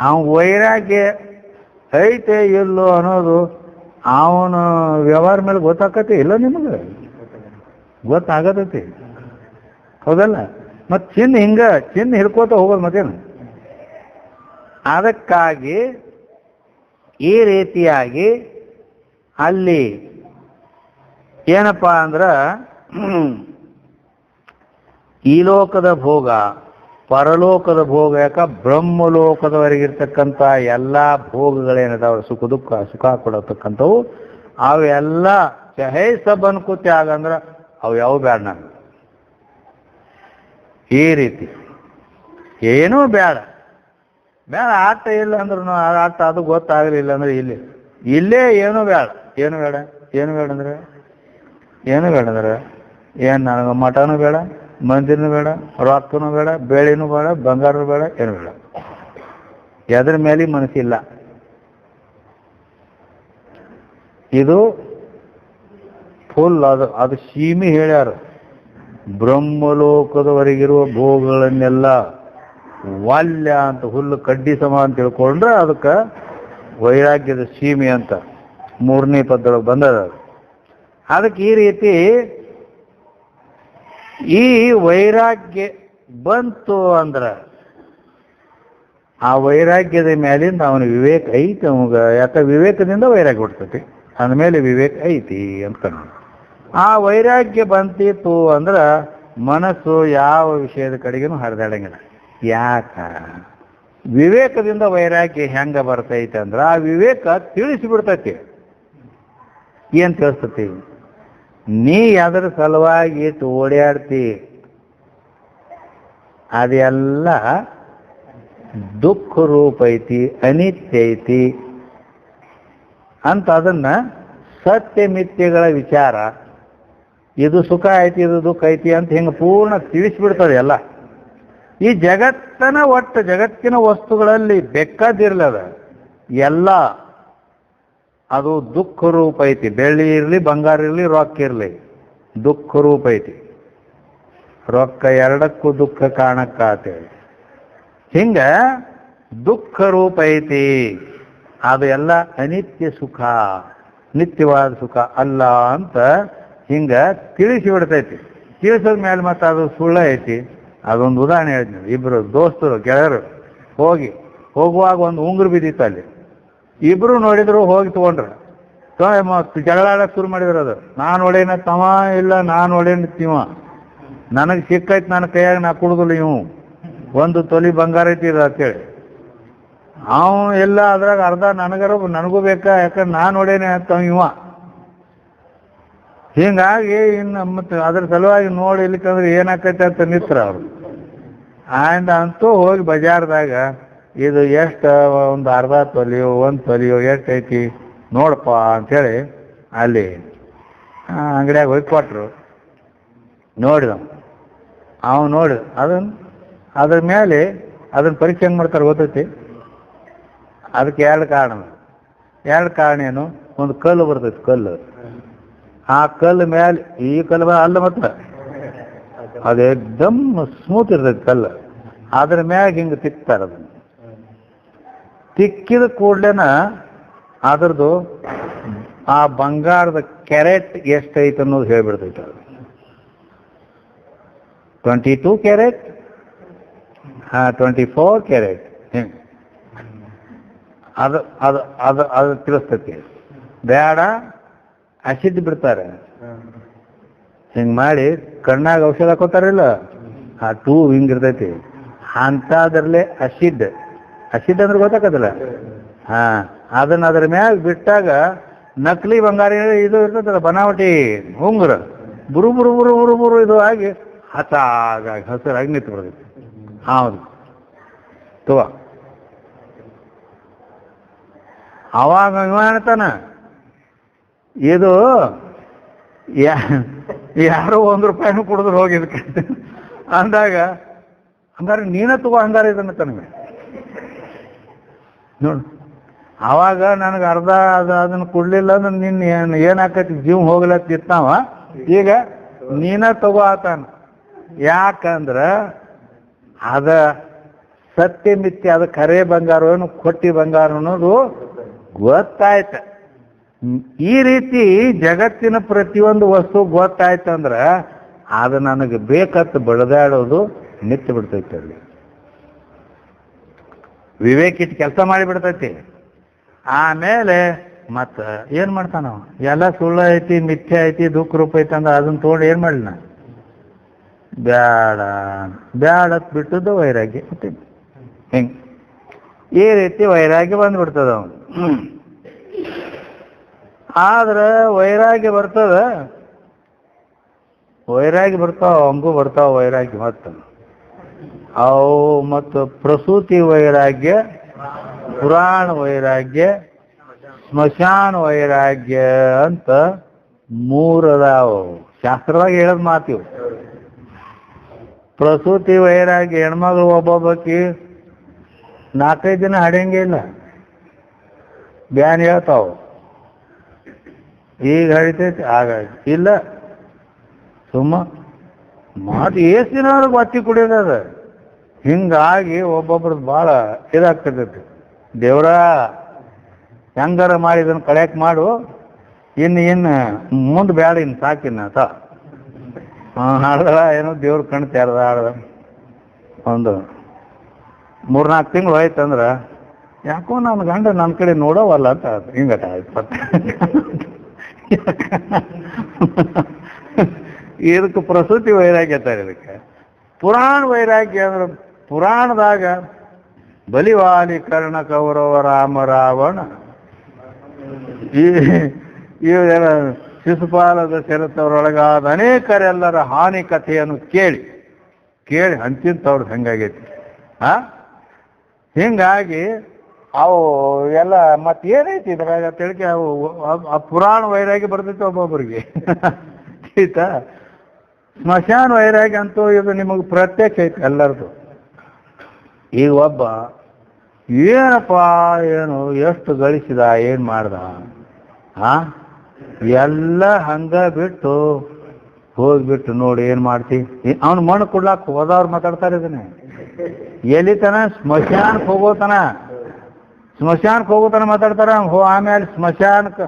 ಅವನ ವೈರಾಗ್ಯ ಐತೆ ಇಲ್ಲೋ ಅನ್ನೋದು ಅವನ ವ್ಯವಹಾರ ಮೇಲೆ ಗೊತ್ತಾಕತಿ ಇಲ್ಲ ನಿಮಗೆ? ಗೊತ್ತಾಗತೈತಿ, ಹೌದಲ್ಲ? ಮತ್ತು ಚಿನ್ನ ಹಿಡ್ಕೋತ ಹೋಗೋದು ಮತ್ತೇನು? ಅದಕ್ಕಾಗಿ ಈ ರೀತಿಯಾಗಿ ಅಲ್ಲಿ ಏನಪ್ಪ ಅಂದ್ರೆ ಈ ಲೋಕದ ಭೋಗ ಪರಲೋಕದ ಭೋಗ, ಯಾಕ ಬ್ರಹ್ಮಲೋಕದವರೆಗಿರ್ತಕ್ಕಂಥ ಎಲ್ಲ ಭೋಗಗಳೇನಿದಾವೆ, ಸುಖ ಕೊಡತಕ್ಕಂಥವು, ಅವೆಲ್ಲ ಚಹೈ ಸಬ್ ಅನ್ಕೂತಿ ಆಗಂದ್ರೆ ಅವು ಯಾವ ಬೇಡ ನನಗೆ. ಈ ರೀತಿ ಏನೂ ಬೇಡ ಆಟ ಇಲ್ಲ ಅಂದ್ರೂ ಆಟ ಅದು ಗೊತ್ತಾಗಲಿಲ್ಲ ಅಂದ್ರೆ ಇಲ್ಲೇ ಏನೂ ಬೇಡ. ಏನು ಬೇಡ ಅಂದ್ರೆ ಏನು ನನಗೆ ಮಠನೂ ಬೇಡ, ಮಂದಿರನೂ ಬೇಡ, ರೊಕ್ಕನೂ ಬೇಡ, ಬೆಳೆನೂ ಬೇಡ, ಬಂಗಾರನೂ ಬೇಡ, ಏನು ಬೇಡ. ಎದ್ರ ಮೇಲೆ ಮನಸ್ಸಿಲ್ಲ. ಇದು ಫುಲ್ ಅದು ಸೀಮೆ ಹೇಳ್ಯಾರ. ಬ್ರಹ್ಮಲೋಕದವರೆಗಿರುವ ಭೋಗಗಳನ್ನೆಲ್ಲ ವಾಲ್ಯ ಅಂತ ಹುಲ್ಲು ಕಡ್ಡಿ ಸಮ ಅಂತ ತಿಳ್ಕೊಂಡ್ರೆ ಅದಕ್ಕೆ ವೈರಾಗ್ಯದ ಸೀಮೆ ಅಂತ 3ನೇ ಪದದೊಳಗೆ ಬಂದದ. ಅದಕ್ಕೆ ಈ ರೀತಿ ಈ ವೈರಾಗ್ಯ ಬಂತು ಅಂದ್ರೆ ಆ ವೈರಾಗ್ಯದ ಮೇಲಿಂದ ಅವನ ವಿವೇಕ ಐತಿ. ಅವಾಗ ಯಾಕೆ ವಿವೇಕದಿಂದ ವೈರಾಗ್ಯ ಹುಡ್ತೈತಿ, ಅಂದಮೇಲೆ ವಿವೇಕ ಐತಿ ಅಂತ. ಆ ವೈರಾಗ್ಯ ಬಂತಿತ್ತು ಅಂದ್ರೆ ಮನಸ್ಸು ಯಾವ ವಿಷಯದ ಕಡೆಗೂ ಹರಿದಾಡಂಗಿಲ್ಲ. ಯಾಕ? ವಿವೇಕದಿಂದ ವೈರಾಗ್ಯ ಹೆಂಗ ಬರ್ತೈತೆ ಅಂದ್ರೆ ಆ ವಿವೇಕ ತಿಳಿಸಿಬಿಡ್ತೈತಿ. ಏನು ತಿಳಿಸ್ತತಿ? ನೀ ಅದರ ಸಲುವಾಗಿ ಇಟ್ಟು ಓಡಾಡ್ತಿ ಅದೆಲ್ಲ ದುಃಖ ರೂಪ ಐತಿ, ಅನಿತ್ಯ ಐತಿ ಅಂತ ಅದನ್ನ ಸತ್ಯ ಮಿಥ್ಯಗಳ ವಿಚಾರ, ಇದು ಸುಖ ಐತಿ ಇದು ದುಃಖ ಐತಿ ಅಂತ ಹಿಂಗೆ ಪೂರ್ಣ ತಿಳಿಸ್ಬಿಡ್ತದೆ ಎಲ್ಲ. ಈ ಜಗತ್ತಿನ ವಸ್ತುಗಳಲ್ಲಿ ಬೆಕ್ಕದಿರ್ಲದ ಎಲ್ಲ ಅದು ದುಃಖ ರೂಪ ಐತಿ. ಬೆಳ್ಳಿ ಇರಲಿ, ಬಂಗಾರ ಇರಲಿ, ರೊಕ್ಕ ಇರಲಿ, ದುಃಖ ರೂಪ ಐತಿ. ರೊಕ್ಕ ಎರಡಕ್ಕೂ ದುಃಖ ಕಾಣಕ್ಕಾತೇಳಿ ಹಿಂಗ ದುಃಖ ರೂಪ ಐತಿ. ಅದು ಎಲ್ಲ ಅನಿತ್ಯ ಸುಖ, ನಿತ್ಯವಾದ ಸುಖ ಅಲ್ಲ ಅಂತ ಹಿಂಗ ತಿಳಿಸಿಬಿಡ್ತೈತಿ. ತಿಳಿಸೋದ ಮೇಲೆ ಮತ್ತೆ ಅದು ಸುಳ್ಳ ಐತಿ. ಅದೊಂದು ಉದಾಹರಣೆ ಹೇಳ್ತೀನಿ. ಇಬ್ಬರು ದೋಸ್ತರು ಗೆಳೆಯರು ಹೋಗುವಾಗ ಒಂದು ಉಂಗುರು ಬಿದ್ದಿತ್ತು ಅಲ್ಲಿ. ಇಬ್ರು ನೋಡಿದ್ರು, ಹೋಗಿ ತಗೊಂಡ್ರು, ಜಗಳ ಆಡಕ್ಕೆ ಶುರು ಮಾಡಿದ್ರು. ಅದು ನಾನು ಹೊಡೇನ ತಮ ಇಲ್ಲ, ನಾನು ಹೊಡೇನ ತಿವ, ನನಗೆ ಸಿಕ್ಕೈತಿ, ನನ್ನ ಕೈಯಾಗ ನಾ ಕುಡುದಿಲ್ಲ, ಇವು ಒಂದು ತೊಲಿ ಬಂಗಾರ ಐತಿ ಇದು ಅಂತೇಳಿ. ಅವನು ಎಲ್ಲ ಅದ್ರಾಗ ಅರ್ಧ ನನಗೂ ಬೇಕಾ, ಯಾಕಂದ್ರೆ ನಾನು ಹೊಡೇನೆ ಅಂತ ಇವ. ಹೀಗಾಗಿ ಇನ್ನು ಮತ್ತೆ ಅದ್ರ ಸಲುವಾಗಿ ನೋಡಿ ಇಲ್ಲಿಕಂದ್ರೆ ಏನಾಕೈತೆ ಅಂತ ನಿತ್ರ ಅವರು. ಅಂತೂ ಹೋಗಿ ಬಜಾರ್ದಾಗ ಇದು ಎಷ್ಟು, ಒಂದು ಅರ್ಧ ತೊಲಿಯೋ ಒಂದು ತೊಲಿಯೋ ಎಷ್ಟು ಐತಿ ನೋಡಪ್ಪ ಅಂಥೇಳಿ ಅಲ್ಲಿ ಅಂಗಡಿಯಾಗ ಹೋಗಿ ಕೊಟ್ಟರು. ನೋಡಿದ ಅವನು ನೋಡಿದ ಅದ್ರ ಮೇಲೆ ಅದನ್ನ ಪರೀಕ್ಷೆ ಹೆಂಗೆ ಮಾಡ್ತಾರೆ ಗೊತ್ತೈತಿ? ಅದಕ್ಕೆ ಎರಡು ಕಾರಣ ಏನು? ಒಂದು ಕಲ್ಲು ಬರ್ತೈತಿ, ಕಲ್ಲು. ಆ ಕಲ್ಲು ಮೇಲೆ ಈ ಕಲ್ಲು ಅಲ್ಲ, ಮತ್ತೆ ಅದು ಎಕ್ದಮ್ ಸ್ಮೂತ್ ಇರ್ತೈತಿ ಕಲ್ಲು. ಅದ್ರ ಮ್ಯಾಗ ಹಿಂಗೆ ತಿಕ್ತಾರೆ. ಅದನ್ನು ತಿಕ್ಕಿದ ಕೂಡ್ಲೇನ ಅದ್ರದ್ದು ಆ ಬಂಗಾರದ ಕ್ಯಾರೆಟ್ ಎಷ್ಟೈತೆ ಅನ್ನೋದು ಹೇಳ್ಬಿಡ್ತೈತೆ. ಅದು 22 ಕ್ಯಾರೆಟ್, 24 ಕ್ಯಾರೆಟ್ ಹಿಂಗೆ ಅದು ತಿಳಿಸ್ತೈತಿ. ಬೇಡ ಅಸಿಡ್ ಬಿಡ್ತಾರೆ, ಹಿಂಗೆ ಮಾಡಿ ಕಣ್ಣಾಗ ಔಷಧ ಹಾಕೋತಾರಿಲ್ಲ, ಆ ಟೂಬ್ ಹಿಂಗಿರ್ತೈತಿ ಅಂಥದ್ರಲ್ಲೇ ಅಸಿಡ್ ಅಂದ್ರೆ ಗೊತ್ತಾಗತ್ತಲ್ಲ, ಅದನ್ನ ಅದ್ರ ಮ್ಯಾಗ ಬಿಟ್ಟಾಗ ನಕಲಿ ಬಂಗಾರ ಇದು ಇರ್ತದಲ್ಲ ಬನಾವಟಿ ಉಂಗುರ ಬುರು ಬುರು ಬುರು ಬುರು ಬುರು ಇದು ಆಗಿ ಹಸಾಗಾಗಿ ಹಸಿರಾಗಿ ನಿಂತು ಬಿಡ್ತೈತಿ. ಹೌದು ತುವ ಅವಾಗ ಇವ ಹೇಳ್ತಾನ ಇದು ಯಾರೋ ₹1 ಕೊಡಿದ್ರು ಹೋಗಿದ್ಕೆ ಅಂದಾಗ ಹಂಗಾರೆ ನೀನ ತಗೋ ಹಂಗಾರೆ ಇದನ್ನ ತನಗೆ ನೋಡು. ಆವಾಗ ನನಗೆ ಅರ್ಧ ಅದನ್ನು ಕೊಡ್ಲಿಲ್ಲ ಅಂದ್ರೆ ನಿನ್ನ ಏನಾಕೈತಿ ಜೀವ ಹೋಗ್ಲತ್ತಿರ್ತಾವ. ಈಗ ನೀನ ತಗೋ ಆತಾನ. ಯಾಕಂದ್ರ ಅದ ಸತ್ಯ ಮಿಥ್ಯ, ಅದ ಕರೆ ಬಂಗಾರವೇನು ಕೊಟ್ಟಿ ಬಂಗಾರ ಅನ್ನೋದು ಗೊತ್ತಾಯ್ತ. ಈ ರೀತಿ ಜಗತ್ತಿನ ಪ್ರತಿಯೊಂದು ವಸ್ತು ಗೊತ್ತಾಯ್ತಂದ್ರ ಅದು ನನಗೆ ಬೇಕತ್ತು ಬಡದಾಡೋದು ನಿಂತು ಬಿಡ್ತೈತೆ. ಅಲ್ಲಿ ವಿವೇಕ ಇಟ್ಟು ಕೆಲಸ ಮಾಡಿಬಿಡ್ತೈತಿ. ಆಮೇಲೆ ಮತ್ತ ಏನ್ ಮಾಡ್ತಾನ ಎಲ್ಲ ಸುಳ್ಳು ಐತಿ ಮಿಥ್ಯೆ ಐತಿ ದುಃಖ ರೂಪ ಐತಿ ಅಂದ್ರೆ ಅದನ್ನ ತಗೊಂಡು ಏನ್ ಮಾಡಲಿನ ಬ್ಯಾಡ ಬ್ಯಾಡತ್ ಬಿಟ್ಟದ್ದು ವೈರಾಗ್ಯ ಹಿಂಗ್ ಈ ರೀತಿ ವೈರಾಗ್ಯ ಬಂದ್ಬಿಡ್ತದ ಅವನು. ಆದ್ರೆ ವೈರಾಗ್ಯ ಬರ್ತದ, ವೈರಾಗ್ಯ ಬರ್ತಾವ ಅವಂಗೂ ಬರ್ತಾವ ವೈರಾಗ್ಯ. ಮತ್ತ ಅವು ಮತ್ತು ಪ್ರಸೂತಿ ವೈರಾಗ್ಯ, ಪುರಾಣ ವೈರಾಗ್ಯ, ಸ್ಮಶಾನ ವೈರಾಗ್ಯ ಅಂತ 3 ಅದಾವ. ಶಾಸ್ತ್ರದಾಗ ಹೇಳದ್ ಮಾತಿವು. ಪ್ರಸೂತಿ ವೈರಾಗ್ಯ ಹೆಣ್ಮಗಳು ಒಬ್ಬೊಬ್ಬಕಿ 4-5 ದಿನ ಹಡಿಯಂಗೆ ಇಲ್ಲ, ಬ್ಯಾನ್ ಹೇಳ್ತಾವ. ಈಗ ಹಡಿತೈತಿ ಆಗ ಇಲ್ಲ ಸುಮ್ಮ ಮಾತು ಎಷ್ಟು ದಿನ ಅವ್ರಿಗೆ ಒತ್ತಿ ಕುಡಿಯೋದದ. ಹಿಂಗಾಗಿ ಒಬ್ಬೊಬ್ರದ್ದು ಭಾಳ ಇದಾಗ್ತಿರ್ತೈತಿ. ದೇವ್ರ ಹೆಂಗಾರ ಮಾಡಿ ಇದನ್ನು ಕಳೆಯಕ್ಕೆ ಮಾಡು, ಇನ್ನು ಮುಂದೆ ಬೇಡ, ಇನ್ನು ಸಾಕಿನ್ನ ಹಾಡ್ದಳ ಏನೋ ದೇವ್ರ ಕಣ್ಣು ತೆರೆದ ಹಾಡ್ದ. ಒಂದು 3-4 ತಿಂಗಳು ಹೋಯ್ತಂದ್ರೆ ಯಾಕೋ ನನ್ನ ಗಂಡ ನನ್ನ ಕಡೆ ನೋಡೋವಲ್ಲ ಅಂತ ಹಿಂಗಟ ಇದಕ್ಕೆ ಪ್ರಸೂತಿ ವೈರಾಗ್ಯ ಅಂತಾರೆ. ಇದಕ್ಕೆ ಪುರಾಣ ವೈರಾಗ್ಯ ಅಂದ್ರೆ ಪುರಾಣದಾಗ ಬಲಿವಾಲಿ ಕರ್ಣ ಕೌರವ ರಾಮ ರಾವಣ ಇವೆಲ್ಲ ಶಿಶುಪಾಲದ ಸೆರೆತವರೊಳಗಾದ ಅನೇಕರೆಲ್ಲರ ಹಾನಿ ಕಥೆಯನ್ನು ಕೇಳಿ ಅಂತಿಂತವ್ರದ್ದು ಹಂಗಾಗೈತಿ. ಹಿಂಗಾಗಿ ಅವು ಎಲ್ಲ ಮತ್ತೇನೈತಿ ಇದ್ರಾಗ ತಿಳ್ಕೆ ಅವು ಆ ಪುರಾಣ ವೈರಾಗ್ಯ ಬರ್ತೈತಿ ಒಬ್ಬೊಬ್ಬರಿಗೆ ಆಯ್ತಾ. ಸ್ಮಶಾನ ವೈರಾಗ್ಯ ಅಂತೂ ಇದು ನಿಮಗೆ ಪ್ರತ್ಯಕ್ಷ ಐತಿ ಎಲ್ಲರದು. ಈಗ ಒಬ್ಬ ಏನಪ್ಪ ಏನು ಎಷ್ಟು ಗಳಿಸಿದ ಏನು ಮಾಡ್ದ ಎಲ್ಲ ಹಂಗ ಬಿಟ್ಟು ಹೋಗ್ಬಿಟ್ಟು ನೋಡಿ ಏನು ಮಾಡ್ತಿ. ಅವನು ಮಣ್ಣು ಕೊಡ್ಲಾಕ ಹೋದವ್ರು ಮಾತಾಡ್ತಾರೆ ಇದನ್ನೇ. ಎಲ್ಲಿತನ ಸ್ಮಶಾನಕ್ಕೆ ಹೋಗೋತನ ಮಾತಾಡ್ತಾರ. ಆಮೇಲೆ ಸ್ಮಶಾನಕ್ಕೆ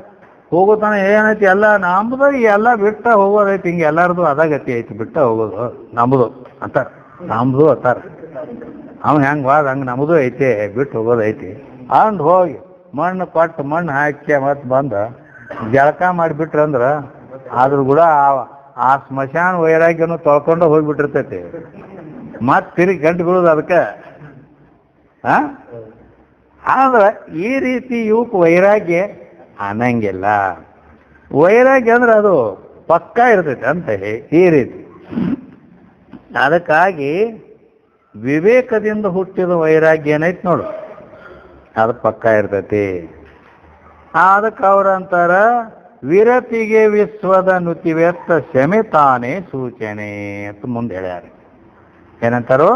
ಹೋಗೋತನ ಏನೈತಿ ಎಲ್ಲ ನಮ್ದು ಎಲ್ಲ ಬಿಟ್ಟ ಹೋಗೋದೈತಿ. ಹಿಂಗೆ ಎಲ್ಲರದು ಅದಾಗತಿ ಐತಿ ಬಿಟ್ಟ ಹೋಗೋದು ನಮ್ದು ಅಂತಾರ, ನಮ್ದು ಅಂತಾರ. ಅವ್ನು ಹೆಂಗೆ ವಾದ ಹಂಗೆ ನಮ್ಮದು ಐತಿ ಬಿಟ್ಟು ಹೋಗೋದೈತಿ ಅಂದ್ ಹೋಗಿ ಮಣ್ಣು ಕೊಟ್ಟು ಮಣ್ಣು ಹಾಕಿ ಮತ್ತೆ ಬಂದ ಜಳಕ ಮಾಡಿಬಿಟ್ರಂದ್ರೆ ಆದ್ರೂ ಕೂಡ ಆ ಸ್ಮಶಾನ ವೈರಾಗ್ಯನು ತೊಳ್ಕೊಂಡು ಹೋಗ್ಬಿಟ್ಟಿರ್ತೈತಿ. ಮತ್ತೆ ತಿರುಗಿ ಗಂಟು ಬೀಳೋದು ಅದಕ್ಕೆ. ಆದ್ರೆ ಈ ರೀತಿ ಇವಕ್ಕೆ ವೈರಾಗ್ಯ ಅನ್ನಂಗಿಲ್ಲ. ವೈರಾಗ್ಯ ಅಂದ್ರೆ ಅದು ಪಕ್ಕಾ ಇರ್ತೈತಿ ಅಂತ ಈ ರೀತಿ. ಅದಕ್ಕಾಗಿ ವಿವೇಕದಿಂದ ಹುಟ್ಟಿದ ವೈರಾಗ್ಯ ಏನೈತಿ ನೋಡು, ಅದು ಪಕ್ಕಾ ಇರ್ತೈತಿ. ಅದಕ್ಕೆ ಅವ್ರಂತಾರ ವಿರತಿಗೆ ವಿಶ್ವದ ನುತಿವೆತ್ತ ಶಮೆ ತಾನೇ ಸೂಚನೆ ಅಂತ ಮುಂದೆ ಹೇಳ್ಯಾರ. ಏನಂತಾರು?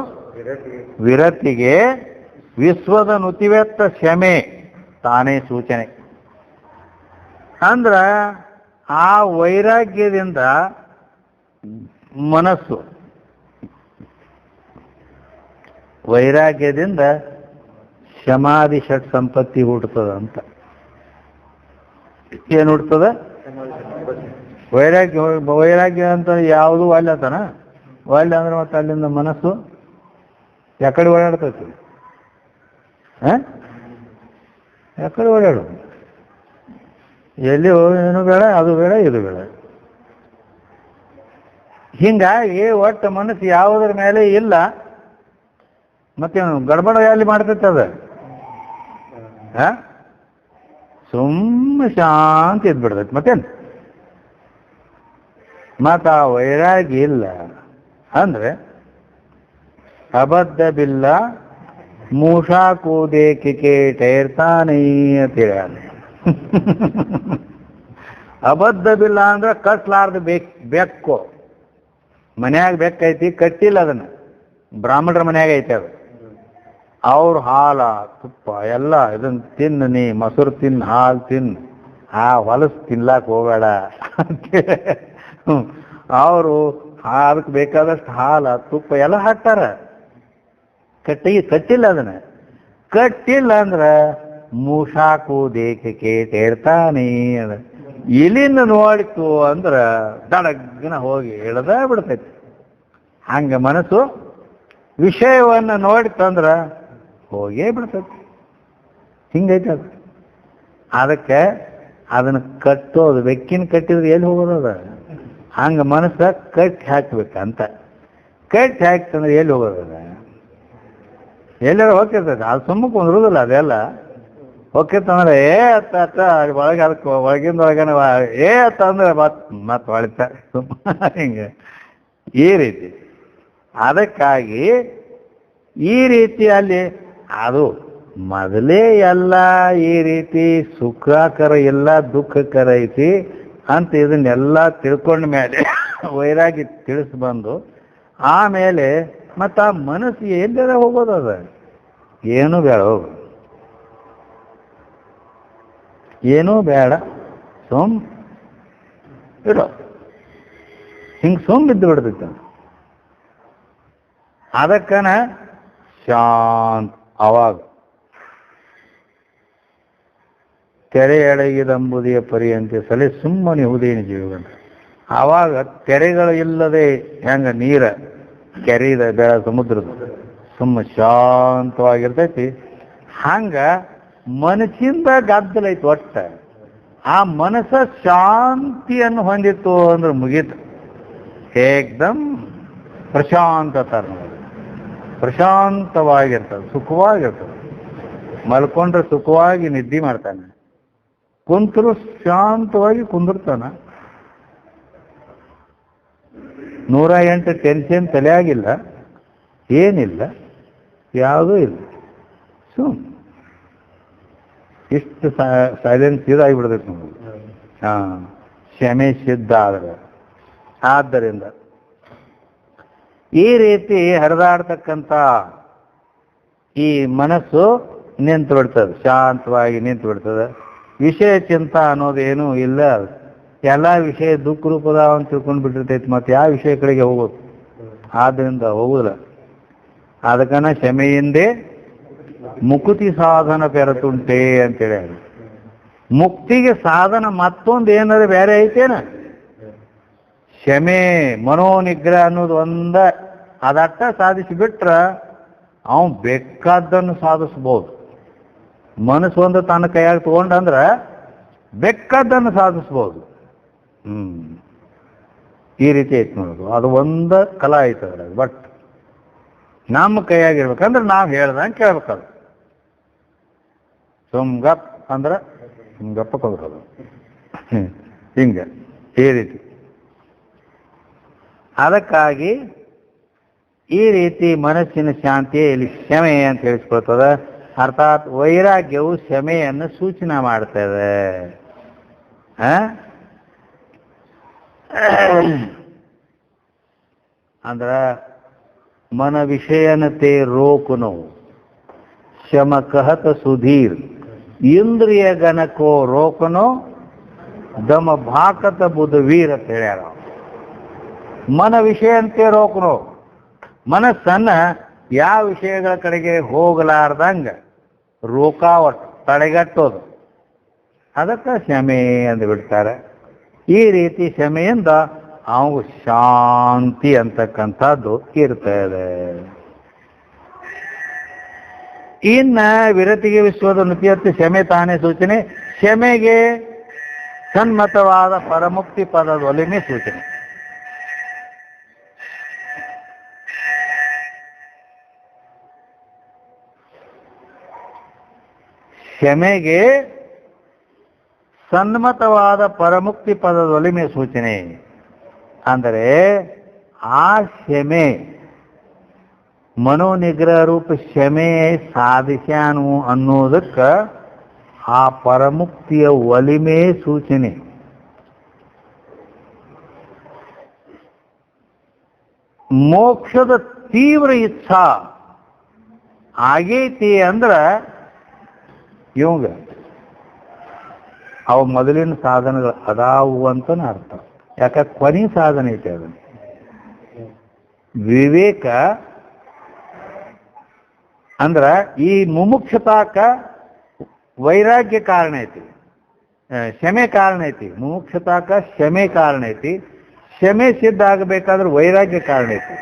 ವಿರತಿಗೆ ವಿಶ್ವದ ನುತಿವೆತ್ತ ಶಮೆ ತಾನೇ ಸೂಚನೆ. ಅಂದ್ರ ಆ ವೈರಾಗ್ಯದಿಂದ ಮನಸ್ಸು, ವೈರಾಗ್ಯದಿಂದ ಶಮಾಧಿ ಷಟ್ ಸಂಪತ್ತಿ ಹುಡ್ತದ ಅಂತ. ಏನು ಹುಡ್ತದ? ವೈರಾಗ್ಯ ಅಂತ ಯಾವುದು ಒಲ್ಲೆತನ ಒಲ್ಲೆ ಅಂದ್ರೆ ಮತ್ತೆ ಅಲ್ಲಿಂದ ಮನಸ್ಸು ಯಾಕಡೆ ಓಡಾಡ್ತೈತಿ? ಯಾಕಡೆ ಓಡಾಡು? ಎಲ್ಲಿ ಏನು ಬೇಡ, ಅದು ಬೇಡ, ಇದು ಬೇಡ. ಹಿಂಗಾಗಿ ಒಟ್ಟು ಮನಸ್ಸು ಯಾವುದ್ರ ಮೇಲೆ ಇಲ್ಲ. ಮತ್ತೇನು ಗಡ್ಬಡ ಎಲ್ಲಿ ಮಾಡ್ತೈತೆ ಅದ? ಸುಮ್ಮ ಶಾಂತಿ ಇದ್ಬಿಡ್ತೈತಿ. ಮತ್ತೇನು ಮತ್ತ ಆ ವೈರಾಗ್ಯ ಇಲ್ಲ ಅಂದ್ರೆ ಅಬದ್ಧ ಬಿಲ್ಲ ಮೂಷಾ ಕೂದೇಕಿಕೆ ಟೈರ್ತಾನೇ ಅಂತೇಳಿ ಅಬದ್ಧ ಬಿಲ್ಲ ಅಂದ್ರೆ ಕಟ್ಲಾರ್ದು ಬೆಕ್ಕು ಮನ್ಯಾಗ ಬೆಕ್ಕೈತಿ, ಕಟ್ಟಿಲ್ಲ ಅದನ್ನ. ಬ್ರಾಹ್ಮಣರ ಮನ್ಯಾಗ ಐತೆ ಅದು. ಅವ್ರ ಹಾಲ ತುಪ್ಪ ಎಲ್ಲ ಇದನ್ನ ತಿನ್ನು, ನೀ ಮೊಸರು ತಿನ್ನು, ಹಾಲು ತಿನ್ನು, ಆ ಹೊಲಸು ತಿನ್ಲಾಕ್ ಹೋಗಬೇಡ ಅವರು ಅದಕ್ಕೆ ಬೇಕಾದಷ್ಟು ಹಾಲ ತುಪ್ಪ ಎಲ್ಲ ಹಾಕ್ತಾರ. ಕಟ್ಟಿಲ್ಲ ಅದನ್ನ. ಕಟ್ಟಿಲ್ಲ ಅಂದ್ರ ಮೂಷಾಕು ದೇಖಕ್ಕೆ ಟೇರ್ತಾನೆ ಅದ. ಇಲಿನ ನೋಡಿತು ಅಂದ್ರ ದಡಗ್ನ ಹೋಗಿ ಇಳದ ಬಿಡ್ತೈತಿ. ಹಂಗ ಮನಸ್ಸು ವಿಷಯವನ್ನ ನೋಡಿತಂದ್ರ ಹೋಗೇ ಬಿಡ್ತೈತಿ. ಹಿಂಗೈತೆ ಅದು. ಅದಕ್ಕೆ ಅದನ್ನ ಕಟ್ಟೋದು, ಬೆಕ್ಕಿನ ಕಟ್ಟಿದ್ರೆ ಎಲ್ಲಿ ಹೋಗೋದದ? ಹಂಗ ಮನಸ್ಸ ಕಟ್ಟಿ ಹಾಕ್ಬೇಕಂತ. ಕಟ್ಟಿ ಹಾಕ್ತಂದ್ರೆ ಎಲ್ಲಿ ಹೋಗೋದದ? ಎಲ್ಲಾರ ಹೋಗ್ತಿರ್ತೈತೆ. ಅದು ಸುಮ್ಮಕ್ಕೆ ಕುಂದ್ರುದಿಲ್ಲ. ಅದೆಲ್ಲ ಹೋಗ್ತಿರ್ತಂದ್ರೆ ಅತ್ತ ಅತ್ತ ಒಳಗೆ ಅದಕ್ಕೆ ಒಳಗಿಂದ ಒಳಗನೆ ಅತ್ತ ಅಂದ್ರೆ ಮತ್ತೆ ಹೊಳಿತ ಹಿಂಗೆ ಈ ರೀತಿ. ಅದಕ್ಕಾಗಿ ಈ ರೀತಿ ಅಲ್ಲಿ ಅದು ಮೊದಲೇ ಎಲ್ಲ ಈ ರೀತಿ ಸುಖಕರ ಇಲ್ಲ ದುಃಖಕರ ಐತಿ ಅಂತ ಇದನ್ನೆಲ್ಲ ತಿಳ್ಕೊಂಡ ಮೇಲೆ ವೈರಾಗಿ ತಿಳಿಸಿ ಬಂದು ಆಮೇಲೆ ಮತ್ತು ಆ ಮನಸ್ಸು ಎಲ್ಲರ ಹೋಗೋದದ? ಏನೂ ಬೇಡ, ಹೋಗು, ಏನೂ ಬೇಡ, ಸುಮ್ ಇಡೋ. ಹಿಂಗೆ ಸುಮ್ ಬಿದ್ದು ಬಿಡ್ತೈತೆ. ಅದಕ್ಕನ ಶಾಂತ. ಅವಾಗ ತೆರೆ ಎಡಗಿದಂಬುದಿಯ ಪರಿಯಂತೆ ಸಲೆ ಸುಮ್ಮನೆ ಹುದೇನು ಜೀವನ. ಆವಾಗ ತೆರೆಗಳು ಇಲ್ಲದೆ ಹೆಂಗ ನೀರ ಕೆರೆದ ಬೆಳ ಸಮುದ್ರದ ಸುಮ್ಮ ಶಾಂತವಾಗಿರ್ತೈತಿ. ಹಂಗ ಮನಸ್ಸಿಂದ ಗದ್ದಲೈತಿ ಒಟ್ಟ. ಆ ಮನಸ್ಸ ಶಾಂತಿಯನ್ನು ಹೊಂದಿತ್ತು ಅಂದ್ರೆ ಮುಗೀತು. ಏಕ್ದಮ್ ಪ್ರಶಾಂತತ, ಪ್ರಶಾಂತವಾಗಿರ್ತದೆ, ಸುಖವಾಗಿರ್ತದೆ. ಮಲ್ಕೊಂಡ್ರೆ ಸುಖವಾಗಿ ನಿದ್ದೆ ಮಾಡ್ತಾನೆ, ಕುಂತರು ಶಾಂತವಾಗಿ ಕುಂದಿರ್ತಾನ. 108 ಟೆನ್ಷನ್ ತಲೆಯಾಗಿಲ್ಲ, ಏನಿಲ್ಲ, ಯಾವುದೂ ಇಲ್ಲ. ಇಷ್ಟು ಸೈಲೆನ್ಸ್ ಇದಾಗಿಬಿಡ್ತೈತೆ ನಮಗೆ. ಕ್ಷಮೆ ಸಿದ್ಧ ಆದ್ರೆ. ಆದ್ದರಿಂದ ಈ ರೀತಿ ಹರಿದಾಡ್ತಕ್ಕಂಥ ಈ ಮನಸ್ಸು ನಿಂತು ಬಿಡ್ತದೆ, ಶಾಂತವಾಗಿ ನಿಂತು ಬಿಡ್ತದೆ. ವಿಷಯ ಚಿಂತ ಅನ್ನೋದೇನೂ ಇಲ್ಲ. ಎಲ್ಲ ವಿಷಯ ದುಃಖ ರೂಪದ ಅಂತ ತಿಳ್ಕೊಂಡು ಬಿಟ್ಟಿರ್ತೈತಿ. ಮತ್ತೆ ಯಾವ ವಿಷಯ ಕಡೆಗೆ ಹೋಗೋದು? ಆದ್ದರಿಂದ ಹೋಗುದಿಲ್ಲ. ಅದಕ್ಕನ ಕ್ಷಮೆಯಿಂದೇ ಮುಕುತಿ ಸಾಧನ ಬೆರತುಂಟೆ ಅಂತೇಳಿ. ಮುಕ್ತಿಗೆ ಸಾಧನ ಮತ್ತೊಂದು ಏನಾದ್ರು ಬೇರೆ ಐತೇನ? ಕ್ಷಮೆ ಮನೋನಿಗ್ರಹ ಅನ್ನೋದು ಒಂದ ಅದಟ್ಟ ಸಾಧಿಸಿಬಿಟ್ರ ಅವನು ಬೇಕಾದ್ದನ್ನು ಸಾಧಿಸ್ಬೋದು. ಮನಸ್ಸು ಒಂದು ತನ್ನ ಕೈಯಾಗ ತಗೊಂಡಂದ್ರ ಬೇಕಾದ್ದನ್ನು ಸಾಧಿಸ್ಬೋದು. ಈ ರೀತಿ ಐತೆ ನೋಡೋದು. ಅದು ಒಂದು ಕಲಾ ಐತೆ ಅದ್ರಾಗ. ಬಟ್ ನಮ್ಮ ಕೈಯಾಗಿರ್ಬೇಕಂದ್ರೆ ನಾವು ಹೇಳ್ದಂಗೆ ಕೇಳ್ಬೇಕದು. ಸುಮ್ಗಪ್ ಅಂದ್ರೆ ಸುಮ್ಗಪ್ಪ ಕೊಡೋದು. ಹಿಂಗೆ ಈ ರೀತಿ. ಅದಕ್ಕಾಗಿ ಈ ರೀತಿ ಮನಸ್ಸಿನ ಶಾಂತಿಯೇ ಇಲ್ಲಿ ಕ್ಷಮೆ ಅಂತ ಹೇಳಿಸ್ಕೊಳ್ತದೆ. ಅರ್ಥಾತ್ ವೈರಾಗ್ಯವು ಕ್ಷಮೆಯನ್ನು ಸೂಚನೆ ಮಾಡ್ತದೆ. ಅಂದ್ರ मन विषयन ते रोकनो शम कहत सुधीर इंद्रिय गण को रोकनो दम भाकत बुधवीर ಅಂತ ಹೇಳ್ಯಾರ. ಮನ ವಿಷಯಂತೆ ರೋಕನೋ, ಮನಸ್ಸನ್ನ ಯಾವ ವಿಷಯಗಳ ಕಡೆಗೆ ಹೋಗಲಾರ್ದಂಗ ರೋಕಾವಟ್ ತಡೆಗಟ್ಟೋದು, ಅದಕ್ಕೆ ಕ್ಷಮೆ ಎಂದು ಬಿಡ್ತಾರೆ. ಈ ರೀತಿ ಕ್ಷಮೆಯಿಂದ ಅವು ಶಾಂತಿ ಅಂತಕ್ಕಂಥದ್ದು ಇರ್ತದೆ. ಇನ್ನ ವಿರತಿಗೆ ವಿಶ್ವದ ನುತಿಯತ್ತು ಕ್ಷಮೆ ತಾನೇ ಸೂಚನೆ. ಕ್ಷಮೆಗೆ ಸನ್ಮತವಾದ ಪರಮುಕ್ತಿ ಪದದ ಒಲಿಮೆ ಸೂಚನೆ. ಕ್ಷಮೆಗೆ ಸನ್ಮತವಾದ ಪರಮುಕ್ತಿ ಪದದ ಒಲಿಮೆ ಸೂಚನೆ. ಅಂದರೆ ಆ ಶಮೆ ಮನೋನಿಗ್ರಹ ರೂಪ ಶಮೆ ಸಾಧಿಸ್ಯಾನು ಅನ್ನೋದಕ್ಕೆ ಆ ಪರಮುಕ್ತಿಯ ಒಲಿಮೆ ಸೂಚನೆ. ಮೋಕ್ಷದ ತೀವ್ರ ಇಚ್ಛಾ ಆಗೈತಿ ಅಂದ್ರ ಇವಂಗ ಅವು ಮೊದಲಿನ ಸಾಧನಗಳು ಅದಾವು ಅಂತನ ಅರ್ಥ. ಯಾಕ ಕೊನೆ ಸಾಧನೆ ಐತಿ ಅದನ್ನು. ವಿವೇಕ ಅಂದ್ರ ಈ ಮುಮುಕ್ಷತಾಕ ವೈರಾಗ್ಯ ಕಾರಣ ಐತಿ, ಶಮೆ ಕಾರಣ ಐತಿ. ಮುಮುಕ್ಷತಾಕ ಶಮೆ ಕಾರಣ ಐತಿ. ಶಮೆ ಸಿದ್ಧ ಆಗಬೇಕಾದ್ರೆ ವೈರಾಗ್ಯ ಕಾರಣ ಐತಿ.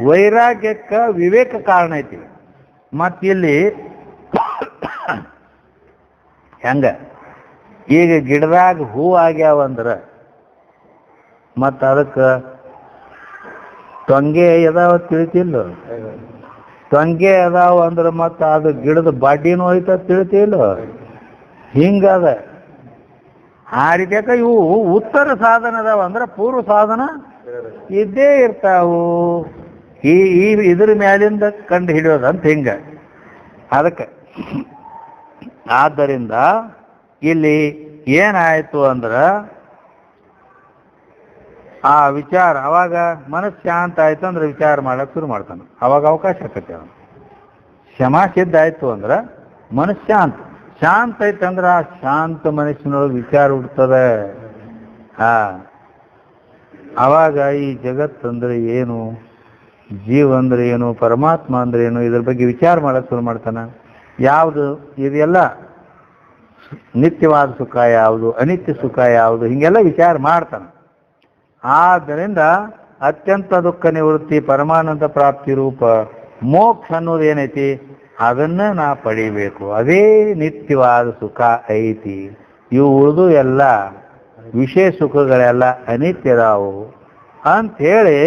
ವೈರಾಗ್ಯಕ್ಕ ವಿವೇಕ ಕಾರಣ ಐತಿ. ಮತ್ತಿಲ್ಲಿ ಹೆಂಗ ಈಗ ಗಿಡದಾಗ ಹೂ ಆಗ್ಯಾವಂದ್ರ ಮತ್ತ ಅದಕ್ಕೆ ತೊಂಗೆ ಅದಾವ ತಿಳಿತಿಲ್ಲ. ತೊಂಗೆ ಅದಾವ ಅಂದ್ರೆ ಮತ್ತ ಅದು ಗಿಡದ ಬಾಡಿನೂ ಐತ ತಿಳಿತಿಲ್ಲ. ಹಿಂಗದ ಆ ರೀತಿಯಾಕ ಇವು ಉತ್ತರ ಸಾಧನ ಅದಾವ ಅಂದ್ರೆ ಪೂರ್ವ ಸಾಧನ ಇದ್ದೇ ಇರ್ತಾವು. ಈ ಇದ್ರ ಮ್ಯಾಲಿಂದ ಕಂಡು ಹಿಡಿಯೋದಂತ ಹಿಂಗ. ಅದಕ್ಕೆ ಆದ್ದರಿಂದ ಇಲ್ಲಿ ಏನಾಯ್ತು ಅಂದ್ರ ಆ ವಿಚಾರ ಅವಾಗ ಮನಸ್ಸು ಶಾಂತ ಆಯ್ತು ಅಂದ್ರೆ ವಿಚಾರ ಮಾಡಕ್ ಶುರು ಮಾಡ್ತಾನೆ. ಅವಾಗ ಅವಕಾಶ ಆಕತ್ತೆ. ಅವನು ಕ್ಷಮಾ ಸಿದ್ಧ ಆಯ್ತು ಅಂದ್ರೆ ಮನಸ್ಸು ಶಾಂತ. ಶಾಂತ ಐತಂದ್ರ ಆ ಶಾಂತ ಮನಸ್ಸಿನೊಳಗೆ ವಿಚಾರ ಹುಡ್ತದೆ. ಅವಾಗ ಈ ಜಗತ್ತಂದ್ರೆ ಏನು, ಜೀವ ಅಂದ್ರೆ ಏನು, ಪರಮಾತ್ಮ ಅಂದ್ರೆ ಏನು, ಇದ್ರ ಬಗ್ಗೆ ವಿಚಾರ ಮಾಡಕ್ ಶುರು ಮಾಡ್ತಾನೆ. ಯಾವುದು ಇದೆಲ್ಲ ನಿತ್ಯವಾದ ಸುಖ ಯಾವುದು, ಅನಿತ್ಯ ಸುಖ ಯಾವುದು, ಹಿಂಗೆಲ್ಲ ವಿಚಾರ ಮಾಡ್ತಾನೆ. ಆದ್ದರಿಂದ ಅತ್ಯಂತ ದುಃಖ ನಿವೃತ್ತಿ ಪರಮಾನಂದ ಪ್ರಾಪ್ತಿ ರೂಪ ಮೋಕ್ಷ ಅನ್ನೋದು ಏನೈತಿ ಅದನ್ನ ನಾ ಪಡಿಬೇಕು. ಅದೇ ನಿತ್ಯವಾದ ಸುಖ ಐತಿ. ಇವು ಉಳಿದು ಎಲ್ಲ ವಿಷಯ ಸುಖಗಳೆಲ್ಲ ಅನಿತ್ಯದಾವು ಅಂಥೇಳಿ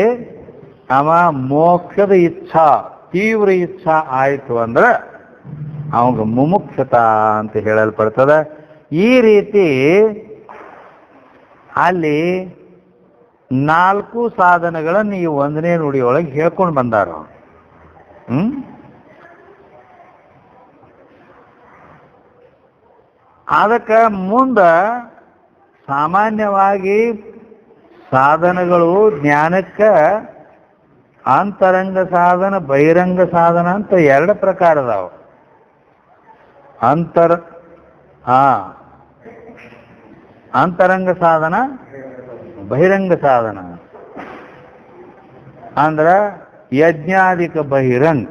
ಅವ ಮೋಕ್ಷದ ಇಚ್ಛಾ ತೀವ್ರ ಇಚ್ಛಾ ಆಯಿತು ಅಂದ್ರೆ ಅವಾಗ ಮುಮುಕ್ಷತ ಅಂತ ಹೇಳಲ್ಪಡ್ತದ. ಈ ರೀತಿ ಅಲ್ಲಿ 4 ಸಾಧನಗಳನ್ನು ಈ 1ನೇ ನುಡಿಯೊಳಗೆ ಹೇಳ್ಕೊಂಡು ಬಂದಾರ. ಅದಕ್ಕೆ ಮುಂದ ಸಾಮಾನ್ಯವಾಗಿ ಸಾಧನಗಳು ಜ್ಞಾನಕ್ಕೆ ಅಂತರಂಗ ಸಾಧನ ಬಹಿರಂಗ ಸಾಧನ ಅಂತ 2 ಪ್ರಕಾರ ಅದಾವ. ಅಂತರಂಗ ಸಾಧನ ಬಹಿರಂಗ ಸಾಧನ ಅಂದ್ರ ಯಜ್ಞಾದಿಕ ಬಹಿರಂಗ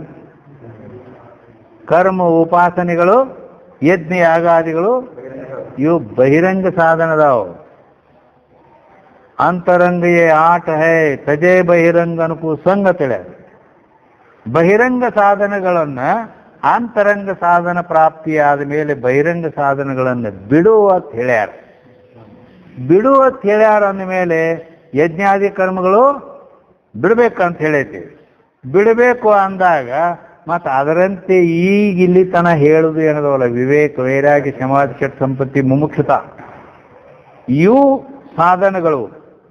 ಕರ್ಮ ಉಪಾಸನೆಗಳು ಯಜ್ಞ ಯಾಗಾದಿಗಳು ಇವು ಬಹಿರಂಗ ಸಾಧನದಾವು. ಅಂತರಂಗ ಆಟ ಹೇ ತಜೆ ಬಹಿರಂಗ ಅನುಕೂ ಸಂಗ ತಿಳೆ. ಬಹಿರಂಗ ಸಾಧನಗಳನ್ನ ಅಂತರಂಗ ಸಾಧನ ಪ್ರಾಪ್ತಿಯಾದ ಮೇಲೆ ಬಹಿರಂಗ ಸಾಧನಗಳನ್ನು ಬಿಡುವತ್ ಹೇಳ್ಯಾರ. ಬಿಡುವತ್ ಹೇಳ್ಯಾರ ಅಂದ ಮೇಲೆ ಯಜ್ಞಾದಿ ಕರ್ಮಗಳು ಬಿಡ್ಬೇಕಂತ ಹೇಳೈತಿ. ಬಿಡಬೇಕು ಅಂದಾಗ ಮತ್ತು ಅದರಂತೆ ಈಗ ಇಲ್ಲಿ ತನ ಹೇಳುದು ಏನದವಲ್ಲ ವಿವೇಕ ವೈರಾಗ್ಯ ಸಮಾಧಿ ಷಟ್ ಸಂಪತ್ತಿ ಮುಮುಕ್ಷತ ಇವು ಸಾಧನಗಳು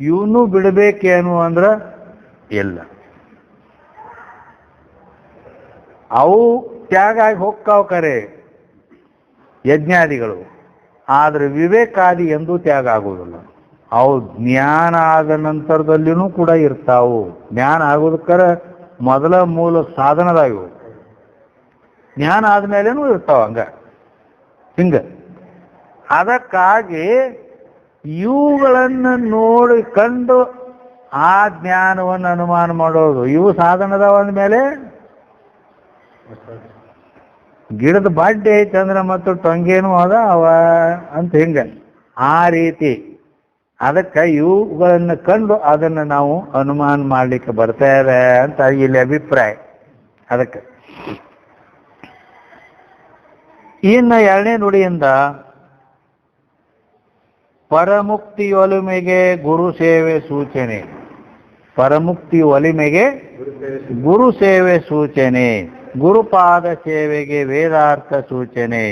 ಇವನ್ನೂ ಬಿಡಬೇಕೇನು ಅಂದ್ರ ಇಲ್ಲ. ಅವು ತ್ಯಾಗ ಆಗಿ ಹೋಗ್ತಾವ ಕರೆ ಯಜ್ಞಾದಿಗಳು. ಆದ್ರೆ ವಿವೇಕಾದಿ ಎಂದೂ ತ್ಯಾಗ ಆಗುವುದಿಲ್ಲ. ಅವು ಜ್ಞಾನ ಆದ ನಂತರದಲ್ಲಿನೂ ಕೂಡ ಇರ್ತಾವು. ಜ್ಞಾನ ಆಗೋದಕ್ಕರ ಮೊದಲ ಮೂಲ ಸಾಧನದಾಗಿವು. ಜ್ಞಾನ ಆದ್ಮೇಲೇನೂ ಇರ್ತಾವ ಹಿಂಗ. ಅದಕ್ಕಾಗಿ ಇವುಗಳನ್ನು ನೋಡಿ ಕಂಡು ಆ ಜ್ಞಾನವನ್ನು ಅನುಮಾನ ಮಾಡೋದು ಇವು ಸಾಧನದಾವ ಅಂದಮೇಲೆ ಗಿಡದ ಬಾಡ್ಡೆ ಐತೆ ಅಂದ್ರೆ ಮತ್ತು ಟೊಂಗೇನು ಅದ ಅವ ಅಂತ ಹಿಂಗ ಆ ರೀತಿ. ಅದಕ್ಕೆ ಇವುಗಳನ್ನು ಕಂಡು ಅದನ್ನು ನಾವು ಅನುಮಾನ ಮಾಡಲಿಕ್ಕೆ ಬರ್ತಾ ಇದೆ ಅಂತ ಇಲ್ಲಿ ಅಭಿಪ್ರಾಯ. ಅದಕ್ಕೆ ಇನ್ನು 2ನೇ ನುಡಿಯಿಂದ ಪರಮುಕ್ತಿ ಒಲಿಮೆಗೆ ಗುರು ಸೇವೆ ಸೂಚನೆ. ಪರಮುಕ್ತಿ ಒಲಿಮೆಗೆ ಗುರು ಸೇವೆ ಸೂಚನೆ. ಗುರುಪಾದ ಸೇವೆಗೆ ವೇದಾರ್ಥ ಸೂಚನೆ.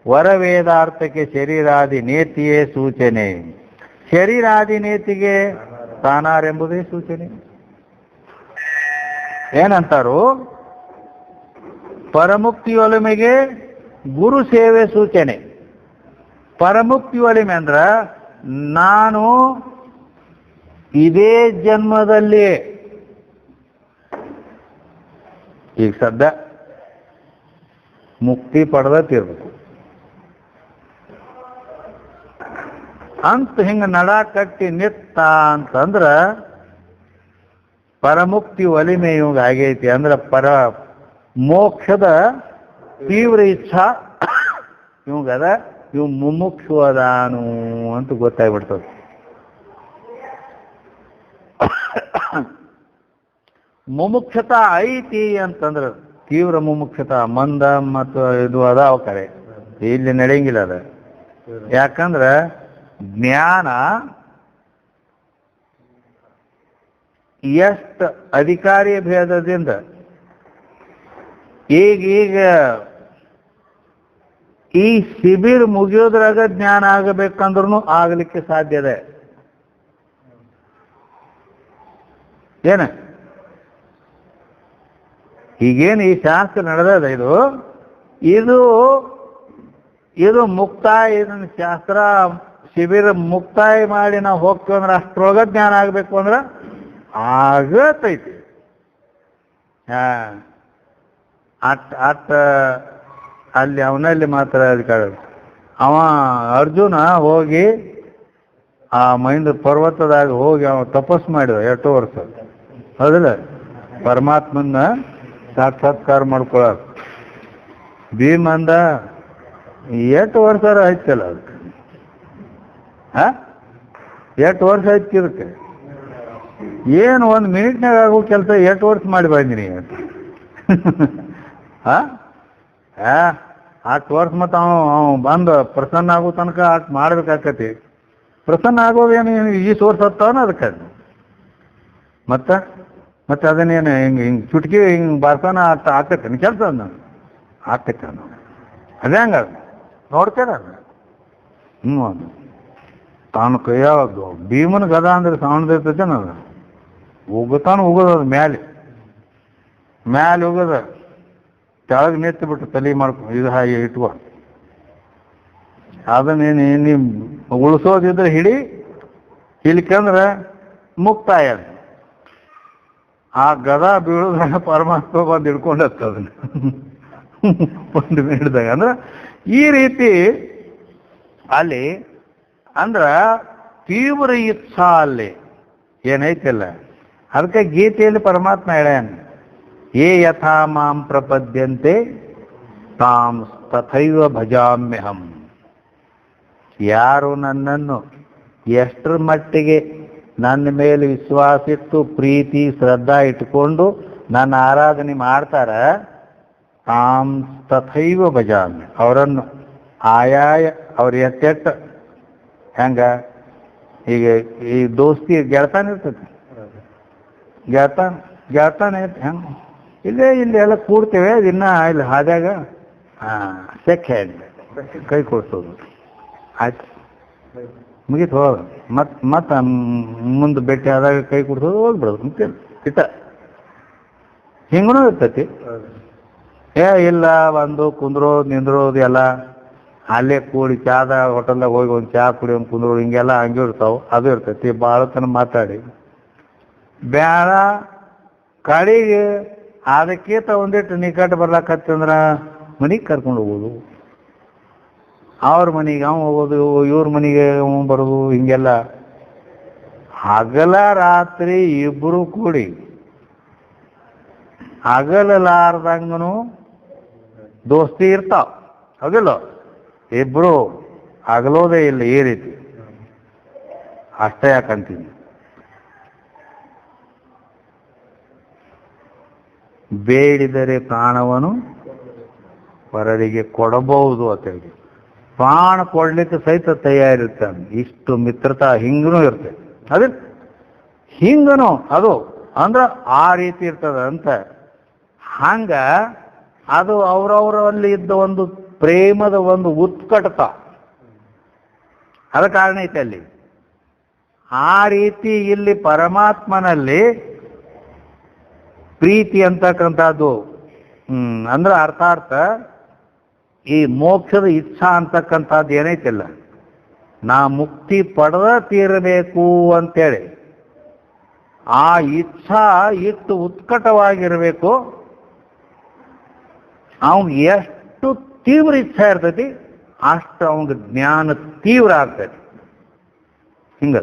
ವರವೇದಾರ್ಥಕ್ಕೆ ಶರೀರಾದಿ ನೇತಿಯೇ ಸೂಚನೆ. ಶರೀರಾದಿ ನೇತಿಗೆ ತಾನಾರೆಂಬುದೇ ಸೂಚನೆ. ಏನಂತಾರು? ಪರಮುಕ್ತಿ ಒಲಿಮೆಗೆ ಗುರು ಸೇವೆ ಸೂಚನೆ. ಪರಮುಕ್ತಿ ಒಲಿಮೆ ಅಂದ್ರ ನಾನು ಇದೇ ಜನ್ಮದಲ್ಲಿ ಈಗ ಸದ್ಯ ಮುಕ್ತಿ ಪಡೆದತ್ತಿರ್ಬೇಕು ಅಂತ ಹಿಂಗ ನಡ ಕಟ್ಟಿ ನಿತ್ತ ಅಂತಂದ್ರ ಪರಮುಕ್ತಿ ಒಲಿಮೆ ಇವಾಗ ಆಗೈತಿ. ಅಂದ್ರ ಮೋಕ್ಷದ ತೀವ್ರ ಇಚ್ಛಾ ಇವಾಗದ, ಇವ್ ಮುಮುಕ್ಷು ಅದಾನು ಅಂತ ಗೊತ್ತಾಗ್ಬಿಡ್ತದೆ. ಮುಮುಕ್ಷತಾ ಐತಿ ಅಂತಂದ್ರ ತೀವ್ರ ಮುಮುಕ್ಷತಾ ಮಂದ ಮತ್ತು ಇದು ಅದಾವ ಕರೆ, ಇಲ್ಲಿ ನಡೆಯಂಗಿಲ್ಲ ಅದ. ಯಾಕಂದ್ರ ಜ್ಞಾನ ಎಷ್ಟು ಅಧಿಕಾರಿ ಭೇದದಿಂದ ಈಗ ಈ ಶಿಬಿರ ಮುಗಿಯೋದ್ರಾಗ ಜ್ಞಾನ ಆಗಬೇಕಂದ್ರೂ ಆಗ್ಲಿಕ್ಕೆ ಸಾಧ್ಯ ಇದೆ. ಏನ ಈಗೇನು ಈ ಶಾಸ್ತ್ರ ನಡೆದದ ಇದು ಮುಕ್ತಾಯ, ಇದನ್ನ ಶಾಸ್ತ್ರ ಶಿಬಿರ ಮುಕ್ತಾಯ ಮಾಡಿ ನಾವು ಹೋಗ್ತೀವಿ ಅಂದ್ರೆ ಅಷ್ಟ್ರೊಳಗ ಜ್ಞಾನ ಆಗಬೇಕು ಅಂದ್ರೆ ಆಗತೈತಿ. ಅಲ್ಲಿ ಅವನಲ್ಲಿ ಮಾತ್ರ ಅಧಿಕಾರ. ಅವ ಅರ್ಜುನ ಹೋಗಿ ಆ ಮೈಂದ ಪರ್ವತದಾಗ ಹೋಗಿ ಅವ ತಪಸ್ ಮಾಡಿದ 8 ವರ್ಷ. ಹೌದಿಲ್ಲ? ಪರಮಾತ್ಮನ ಸಾಕ್ಷಾತ್ಕಾರ ಮಾಡ್ಕೊಳ. ಭೀಮ್ ಅಂದ 8 ವರ್ಷ ಆಯ್ತಲ್ಲ ಅದಕ್ಕೆ. 8 ವರ್ಷ ಆಯ್ತು ಇದಕ್ಕೆ. ಏನು 1 ಮಿನಿಟ್ನಾಗ ಆಗೋ ಕೆಲಸ 8 ವರ್ಷ ಮಾಡಿ ಬಂದಿನಿ. 8 ವರ್ಷ ಮತ್ತು ಅವ ಬಂದು ಪ್ರಸನ್ನ ಆಗೋ ತನಕ ಅಟ್ ಮಾಡ್ಬೇಕಾಕತಿ. ಪ್ರಸನ್ನ ಆಗೋದೇನು ಈ ಸೋರ್ಸ್ ಹತ್ತವನ ಅದಕ್ಕೆ. ಮತ್ತೆ ಅದನ್ನೇನು ಹಿಂಗೆ ಚುಟ್ಕಿ ಹಿಂಗೆ ಬಾರ್ಸಾನ ಆಗ್ತೈತೆ ಕೆಲಸ ಅದ ಆಗ್ತೈತೆ. ಅದೇ ಹಂಗ ನೋಡ್ತೇನೆ ಅದು ತಾನು ಕೈಯಾಗ ಭೀಮನ ಗದ ಅಂದ್ರೆ ಸೌಂಡ್ ಇರ್ತೈತೆ ಅದು ಹೋಗೋದು ಮ್ಯಾಲೆ ಹೋಗೋದ ಕೆಳಗೆ ನೆತ್ತಿ ಬಿಟ್ಟು ತಲೆ ಮಾಡ್ಕೊಂಡು ಇದು ಹಾಗೆ ಇಟ್ಕೊ. ಅದನ್ನೇನು ನೀವು ಉಳಿಸೋದಿದ್ರೆ ಹಿಡಿ, ಇಲ್ಕಂದ್ರೆ ಮುಕ್ತಾಯ. ಆ ಗದ ಬೀಳೋದ್ರಾಗ ಪರಮಾತ್ಮ ಬಂದು ಹಿಡ್ಕೊಂಡತ್ತ ಅದನ್ನ 1 ಮಿನಿಟ್ದಾಗ. ಅಂದ್ರೆ ಈ ರೀತಿ ಅಲ್ಲಿ ಅಂದ್ರ ತೀವ್ರ ಇಚ್ಛಾ ಅಲ್ಲಿ ಏನೈತಿಲ್ಲ. ಅದಕ್ಕೆ ಗೀತೆಯಲ್ಲಿ ಪರಮಾತ್ಮ ಹೇಳ್ಯಾನ, ಯೇ ಯಥಾ ಮಾಂ ಪ್ರಪದ್ಯಂತೆ ತಾಂ ತಥೈವ ಭಜಾಮ್ಯಹಂ. ಯಾರು ನನ್ನನ್ನು ಎಷ್ಟರ ಮಟ್ಟಿಗೆ ನನ್ನ ಮೇಲೆ ವಿಶ್ವಾಸ ಇಟ್ಟು ಪ್ರೀತಿ ಶ್ರದ್ಧಾ ಇಟ್ಕೊಂಡು ನನ್ನ ಆರಾಧನೆ ಮಾಡ್ತಾರ, ತಾಂ ತಥೈವ ಭಜಾಮ್ಯ, ಅವರನ್ನು ಆಯಾಯ ಅವ್ರ ಎತ್ತೆಟ್ಟ. ಹೆಂಗ ಈಗ ಈ ದೋಸ್ತಿ ಗೆಳತಾನ ಇರ್ತೈತಿ, ಗೆಳತಾನ ಹೆಂಗ ಇಲ್ಲಿ ಎಲ್ಲ ಕೂಡ್ತೇವೆ ದಿನ ಇಲ್ಲಿ ಹಾದ್ಯಾಗ ಸೆಕ್ ಹ್ಯಾಂಡ್ ಕೈ ಕೊಡ್ಸೋದು ಆಯ್ತು ಮುಗೀತು ಹೋಗ. ಮತ್ತೆ ಮುಂದೆ ಭೇಟಿ ಆದಾಗ ಕೈ ಕೊಡ್ಸೋದು ಹೋಗ್ಬಿಡೋದು ಮತ್ತೆ ಇಟ್ಟ ಹಿಂಗೂ ಇರ್ತೈತಿ. ಇಲ್ಲ ಒಂದು ಕುಂದ್ರೋದು ನಿಂದ್ರೋದು ಎಲ್ಲ ಅಲ್ಲೇ ಕೂಡಿ ಚಾದ ಹೋಟೆಲ್ದಾಗ ಹೋಗಿ ಒಂದು ಚಹಾ ಕುಡಿ ಒಂದು ಕುಂದ್ರೋದು ಹಿಂಗೆಲ್ಲ ಹಂಗೆ ಇರ್ತಾವೆ. ಅದು ಇರ್ತೈತಿ. ಭಾಳ ತನ ಮಾತಾಡಿ ಬೇಡ ಕಡೆಗೆ ಅದಕ್ಕೇತ ಒಂದಿಟ್ಟು ನಿಕಟ ಬರ್ಲಾಕತ್ತಂದ್ರೆ ಮನೆಗೆ ಕರ್ಕೊಂಡು ಹೋಗೋದು, ಅವ್ರ ಮನೆಗೆ ಅವ ಹೋಗೋದು, ಇವ್ರ ಮನೆಗೆ ಅವ ಬರೋದು, ಹಿಂಗೆಲ್ಲ ಹಗಲ ರಾತ್ರಿ ಇಬ್ಬರು ಕೂಡಿ ಹಗಲಾರ್ದಂಗನು ದೋಸ್ತಿ ಇರ್ತಾವ. ಹೌದಿಲ್ಲ? ಇಬ್ರು ಹಗಲೋದೇ ಇಲ್ಲ ಈ ರೀತಿ. ಅಷ್ಟೇ ಯಾಕಂತೀನಿ, ಬೇಡಿದರೆ ಪ್ರಾಣವನ್ನು ಪರರಿಗೆ ಕೊಡಬಹುದು ಅಂತ ಹೇಳಿ ಪ್ರಾಣ ಕೊಡ್ಲಿಕ್ಕೆ ಸಹಿತ ತಯಾರಿರ್ತಾನೆ. ಇಷ್ಟು ಮಿತ್ರತಾ ಹಿಂಗನೂ ಇರ್ತದೆ. ಅದೇ ಹಿಂಗನು ಅದು ಅಂದ್ರೆ ಆ ರೀತಿ ಇರ್ತದ ಅಂತ. ಹಂಗ ಅದು ಅವ್ರವರಲ್ಲಿ ಇದ್ದ ಒಂದು ಪ್ರೇಮದ ಒಂದು ಉತ್ಕಟತ, ಅದ ಕಾರಣ ಐತೆ ಅಲ್ಲಿ. ಆ ರೀತಿ ಇಲ್ಲಿ ಪರಮಾತ್ಮನಲ್ಲಿ ಪ್ರೀತಿ ಅಂತಕ್ಕಂಥದ್ದು ಅಂದ್ರೆ ಅರ್ಥಾರ್ಥ ಈ ಮೋಕ್ಷದ ಇಚ್ಛಾ ಅಂತಕ್ಕಂಥದ್ದು ಏನೈತಿಲ್ಲ, ನಾ ಮುಕ್ತಿ ಪಡೆದ ತೀರಬೇಕು ಅಂತೇಳಿ ಆ ಇಚ್ಛಾ ಇಷ್ಟು ಉತ್ಕಟವಾಗಿರಬೇಕು. ಅವನಿಗೆ ಎಷ್ಟು ತೀವ್ರ ಇಚ್ಛಾ ಇರ್ತೈತಿ ಅಷ್ಟು ಅವನಿಗೆ ಜ್ಞಾನ ತೀವ್ರ ಆಗ್ತೈತಿ. ಹಿಂಗ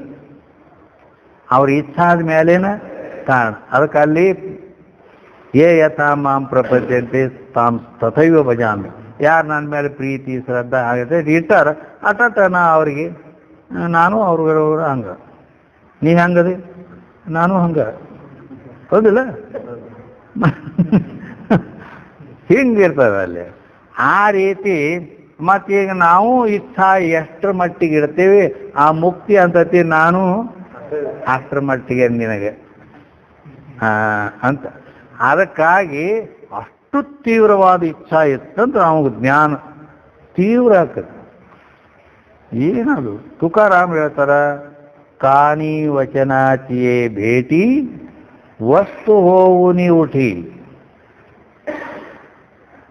ಅವ್ರ ಇಚ್ಛಾ ಆದ ಮೇಲೇನ ಕಾರಣ. ಅದಕ್ಕೆ ಅಲ್ಲಿ ಯಥಾ ಮಾಂ ಪ್ರಪದ್ಯಂತೆ ತಾಂ ತಥೈವ ಭಜಾಮಿ, ಯಾರು ನನ್ನ ಮೇಲೆ ಪ್ರೀತಿ ಶ್ರದ್ಧಾ ಆಗತ್ತೆ ಇಟ್ಟಾರ ಅಟ ನಾ ಅವ್ರಿಗೆ ನಾನು ಅವ್ರಿಗೂ ಹಂಗ, ನೀ ಹಂಗದಿ ನಾನು ಹಂಗ, ಹೌದಿಲ್ಲ? ಹಿಂಗಿರ್ತದೆ ಅಲ್ಲಿ. ಆ ರೀತಿ ಮತ್ತೀಗ ನಾವು ಇಚ್ಛಾ ಎಷ್ಟರ ಮಟ್ಟಿಗೆ ಇಡ್ತೀವಿ ಆ ಮುಕ್ತಿ ಅಂತತಿ ನಾನು ಅಷ್ಟರ ಮಟ್ಟಿಗೆ ನಿನಗೆ ಅಂತ. ಅದಕ್ಕಾಗಿ ಅಷ್ಟು ತೀವ್ರವಾದ ಇಚ್ಛಾ ಇತ್ತಂದ್ರೆ ನಮಗೆ ಜ್ಞಾನ ತೀವ್ರ ಆಗ್ತದೆ. ಏನದು ತುಕಾರಾಮ್ ಹೇಳ್ತಾರ, ಕಾನಿ ವಚನಾಚಿಯೇ ಭೇಟಿ ವಸ್ತು ಹೋವುನಿ ಉಠಿ.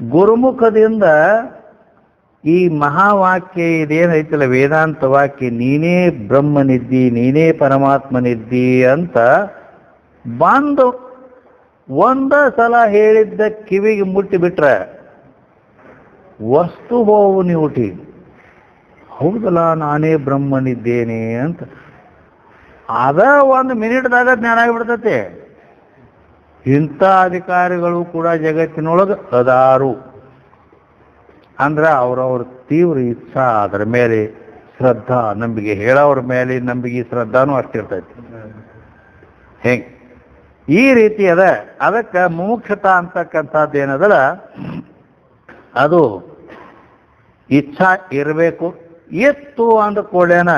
ಗುರುಮುಖದಿಂದ ಈ ಮಹಾವಾಕ್ಯ ಇದೇನೈತಲ್ಲ ವೇದಾಂತ ವಾಕ್ಯ, ನೀನೇ ಬ್ರಹ್ಮನಿದ್ದಿ, ನೀನೇ ಪರಮಾತ್ಮನಿದ್ದಿ ಅಂತ ಬಂದು ಒಂದ ಸಲ ಹೇಳಿದ್ದ ಕಿವಿಗೆ ಮುಟ್ಟಿಬಿಟ್ರೆ ವಸ್ತು ಹೋವು ನೀವುಟಿ, ಹೌದಲ್ಲ ನಾನೇ ಬ್ರಹ್ಮನಿದ್ದೇನೆ ಅಂತ ಅದ ಒಂದು ಮಿನಿಟ್ದಾಗ ಜ್ಞಾನ ಆಗಿಬಿಡ್ತತೆ. ಇಂಥ ಅಧಿಕಾರಿಗಳು ಕೂಡ ಜಗತ್ತಿನೊಳಗೆ ಅದಾರು. ಅಂದ್ರೆ ಅವ್ರವ್ರ ತೀವ್ರ ಇಚ್ಛಾ, ಅದರ ಮೇಲೆ ಶ್ರದ್ಧಾ ನಂಬಿಕೆ, ಹೇಳೋವ್ರ ಮೇಲೆ ನಂಬಿಕೆ ಶ್ರದ್ಧಾನೂ ಅಷ್ಟಿರ್ತೈತಿ. ಹೆಂಗೆ ಈ ರೀತಿ ಅದ. ಅದಕ್ಕೆ ಮುಮುಕ್ಷತಾ ಅಂತಕ್ಕಂಥದ್ದು ಏನದಲ್ಲ ಅದು ಇಚ್ಛಾ ಇರಬೇಕು. ಎತ್ತು ಅಂದ ಕೂಡಲೇನ